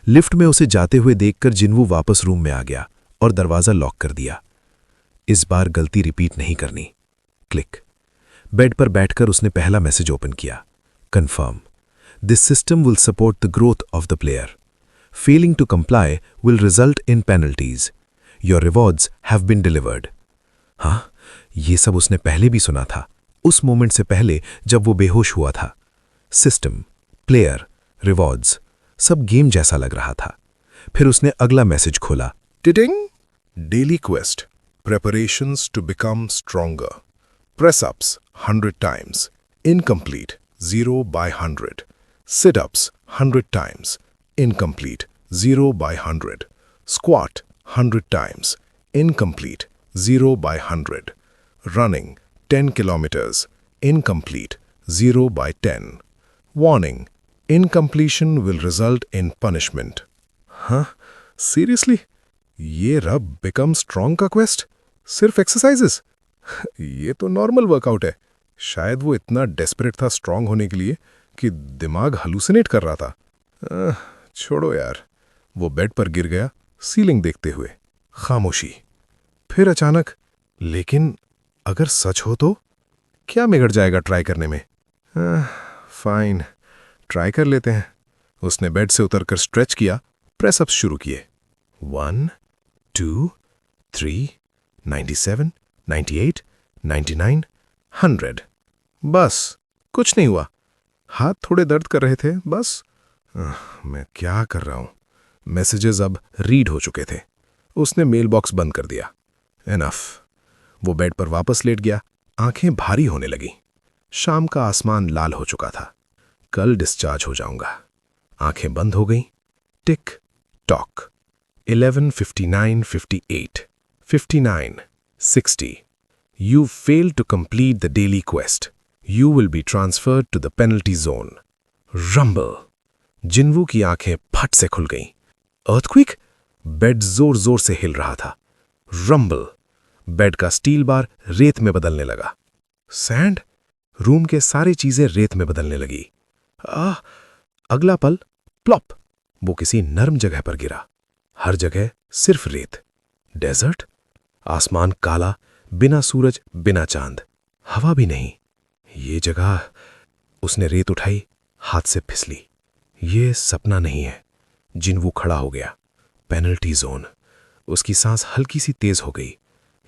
लिफ्ट में उसे जाते हुए देखकर जिन्वू वापस रूम में आ गया और दरवाजा लॉक कर दिया। इस बार गलती रिपीट नहीं करनी। क्लिक। बेड पर बैठकर उसने पहला मैसेज ओपन किया। Confirm. This system will support the growth of the player. Failing to comply will result in penalties. Your rewards have been delivered. हाँ, ये सब उसने पहले भी सुना था, उस मोमेंट से पहले जब वो बेहोश हुआ था। सिस्टम, प्लेयर, रिवॉर्ड्स, सब गेम जैसा लग रहा था। फिर उसने अगला मैसेज खोला। Titing. Daily quest. Preparations to become stronger. Press-ups 100 times. Incomplete 0 by 100. Sit-ups 100 times. Incomplete 0 by 100. Squat 100 times. Incomplete 0 by 100. Running 10 kilometers. Incomplete 0 by 10. Warning. Incompletion will result in punishment. हाँ, seriously? ये रहा become strong का quest? सिर्फ exercises? ये तो normal workout है। शायद वो इतना डेस्परेट था स्ट्रॉन्ग होने के लिए कि दिमाग हलूसिनेट कर रहा था। छोड़ो यार। वो बेड पर गिर गया, सीलिंग देखते हुए। खामोशी। फिर अचानक, लेकिन अगर सच हो तो क्या बिगड़ जाएगा ट्राई करने में? फाइन, ट्राई कर लेते हैं। उसने बेड से उतरकर स्ट्रेच किया, प्रेसअप्स शुरू किए। 1, 2, 3, 97, 98, 99, 100। बस, कुछ नहीं हुआ। हाथ थोड़े दर्द कर रहे थे, बस। मैं क्या कर रहा हूं? मैसेजेस अब रीड हो चुके थे। उसने मेल बॉक्स बंद कर दिया। एनफ। वो बेड पर वापस लेट गया, आंखें भारी होने लगी। शाम का आसमान लाल हो चुका था। कल डिस्चार्ज हो जाऊंगा। आंखें बंद हो गईं। Tick tock. 11:59, 58, 59, 60. You failed to complete the daily quest. You will be transferred to the penalty zone. Rumble. जिन्वू की आंखें फट से खुल गईं। अर्थक्विक? बेड जोर जोर से हिल रहा था। रंबल। बेड का स्टील बार रेत में बदलने लगा। सैंड? रूम के सारी चीजें रेत में बदलने लगी। अगला पल, प्लॉप, वो किसी नर्म जगह पर गिरा। हर जगह सिर्फ रेत। डेजर्ट? आसमान काला, बिना सूरज, बिना चांद, हवा भी नहीं। ये जगह। उसने रेत उठाई, हाथ से फिसली। ये सपना नहीं है। जिन्वू खड़ा हो गया। Penalty zone. उसकी सांस हल्की सी तेज हो गई।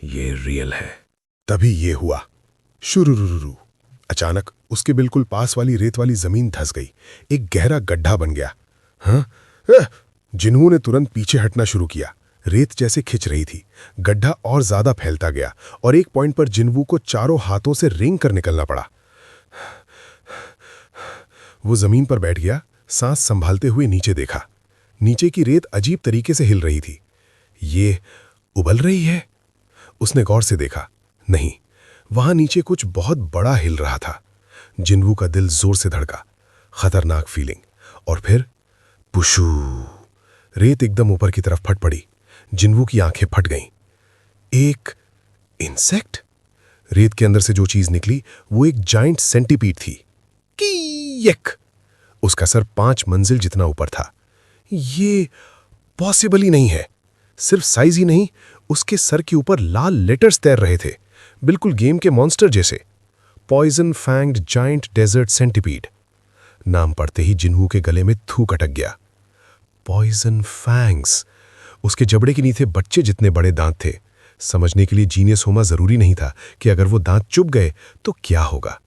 ये रियल है। तभी ये हुआ। शुरुरुरुरु। अचानक उसके बिल्कुल पास वाली रेत वाली जमीन धंस गई। एक गहरा गड्ढा बन गया। हाँ? जिन्हू ने तुरंत पीछे हटना शुरू किया। रेत जैसे खिंच रही थी। गड्ढा और ज्यादा फैलता गया और एक पॉइंट पर जिन्वू को चारों हाथों से रेंग कर निकलना पड़ा। वो जमीन पर बैठ गया, सांस संभालते हुए नीचे देखा। नीचे की रेत अजीब तरीके से हिल रही थी। ये उबल रही है? उसने गौर से देखा। नहीं, वहां नीचे कुछ बहुत बड़ा हिल रहा था। जिन्वू का दिल जोर से धड़का। खतरनाक फीलिंग। और फिर पुशू। रेत एकदम ऊपर की तरफ फट पड़ी। जिन्वू की आंखें फट गईं। एक इंसेक्ट? रेत के अंदर से जो चीज निकली वो एक जाइंट सेंटीपीड थी। कीयक! उसका सर 5 मंजिल जितना ऊपर था। ये पॉसिबल ही नहीं है। सिर्फ साइज ही नहीं, उसके सर के ऊपर लाल लेटर्स तैर रहे थे, बिल्कुल गेम के मॉन्स्टर जैसे। Poison fanged giant desert centipede. नाम पढ़ते ही जिन्वू के गले में थूक अटक गया। Poison fangs. उसके जबड़े के नीचे बच्चे जितने बड़े दांत थे। समझने के लिए जीनियस होना जरूरी नहीं था कि अगर वो दांत चुभ गए तो क्या होगा।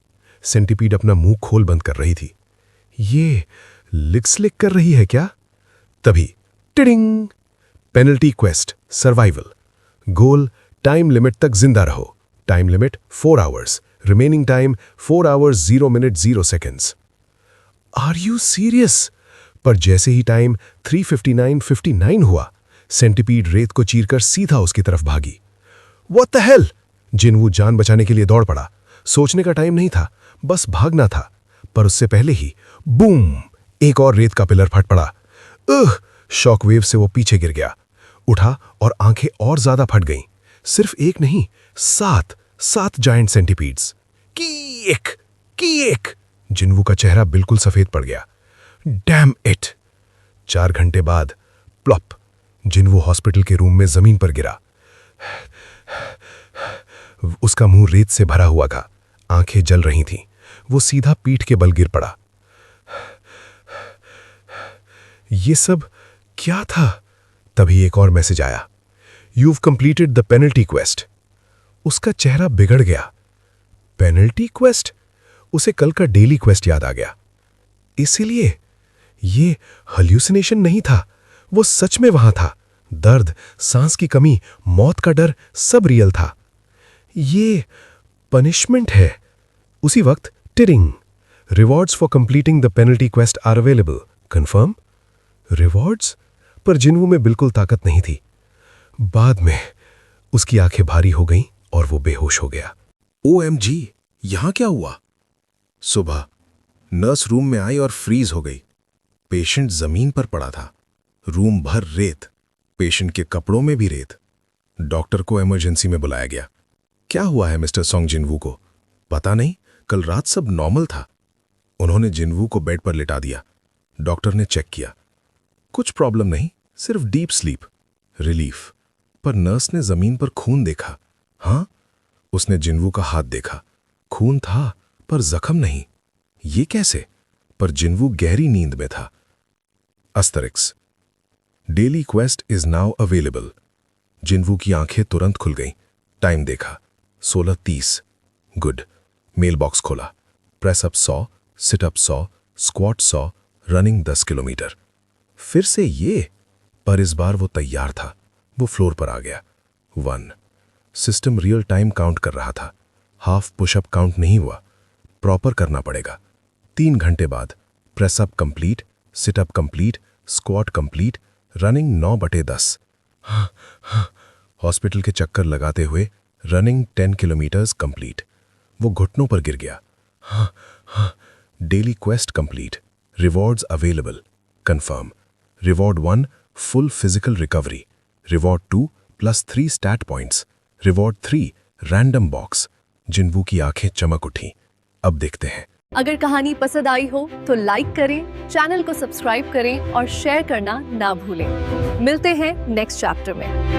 सेंटीपीड अपना मुंह खोल बंद कर रही थी। ये लिक स्लिक कर रही है क्या? तभी टिडिंग! Penalty quest survival. Goal, time limit तक जिंदा रहो। Time limit 4 hours. Remaining time 4 hours 0 minute 0 seconds. Are you serious? पर जैसे ही टाइम 3:59:59 हुआ, सेंटीपीड रेत को चीरकर सीधा उसकी तरफ भागी। What the hell! जिन्वू जान बचाने के लिए दौड़ पड़ा। सोचने का टाइम नहीं था, बस भागना था। पर उससे पहले ही बूम! एक और रेत का पिलर फट पड़ा। शॉकवेव से वो पीछे गिर गया। उठा और आंखें और ज्यादा फट गईं। सिर्फ एक नहीं, 7 जायंट सेंटीपीड्स। की एक! जिन्वू का चेहरा बिल्कुल सफेद पड़ गया। Damn it! 4 घंटे बाद प्लॉप! जिन्वू हॉस्पिटल के रूम में जमीन पर गिरा। उसका मुंह रेत से भरा हुआ था। आंखें जल रही थीं। वो सीधा पीठ के बल गिर पड़ा। ये सब क्या था? तभी एक और मैसेज आया। You've completed the penalty quest. उसका चेहरा बिगड़ गया। Penalty quest? उसे कल का डेली क्वेस्ट याद आ गया। इसीलिए ये हल्यूसिनेशन नहीं था, वो सच में वहां था। दर्द, सांस की कमी, मौत का डर, सब रियल था। ये पनिशमेंट है। उसी वक्त टिरिंग! Rewards for completing the penalty quest are available. Confirm? Rewards? पर जिन्वू में बिल्कुल ताकत नहीं थी। बाद में उसकी आंखें भारी हो गईं और वो बेहोश हो गया। OMG! यहां क्या हुआ? सुबह नर्स रूम में आई और फ्रीज हो गई। पेशेंट जमीन पर पड़ा था। रूम भर रेत। पेशेंट के कपड़ों में भी रेत। डॉक्टर को इमरजेंसी में बुलाया गया। क्या हुआ है मिस्टर सोंग जिन्वू को? पता नहीं, कल रात सब नॉर्मल था। उन्होंने जिन्वू को बेड पर लिटा दिया। डॉक्टर ने चेक किया। कुछ प्रॉब्लम नहीं, सिर्फ डीप स्लीप। रिलीफ। पर नर्स ने जमीन पर खून देखा। हाँ, उसने जिन्वू का हाथ देखा। खून था पर जख्म नहीं। ये कैसे? पर जिन्वू गहरी नींद में था। Asterisks. Daily quest is now available. Jinwoo की आंखें तुरंत खुल गईं। टाइम देखा 16:30। गुड। मेल बॉक्स खोला। Press up 100, sit up 100, squat 100, running 10 kilometre. फिर से ये, पर इस बार वो तैयार था। वो फ्लोर पर आ गया। 1। सिस्टम रियल टाइम काउंट कर रहा था। हाफ पुशअप काउंट नहीं हुआ। प्रॉपर करना पड़ेगा। 3 घंटे बाद press up complete, sit up complete, squat complete, running 9/10। Hospital के चक्कर लगाते हुए रनिंग 10 किलोमीटर्स कंप्लीट। वो घुटनों पर गिर गया। Daily quest complete. Rewards available. Confirm. Reward 1 full physical recovery. Reward 2 +3 stat points. Reward 3 random box. Jinwoo की आंखें चमक उठी। अब देखते हैं। अगर कहानी पसंद आई हो तो लाइक करें, चैनल को सब्सक्राइब करें और शेयर करना ना भूलें। मिलते हैं नेक्स्ट चैप्टर में।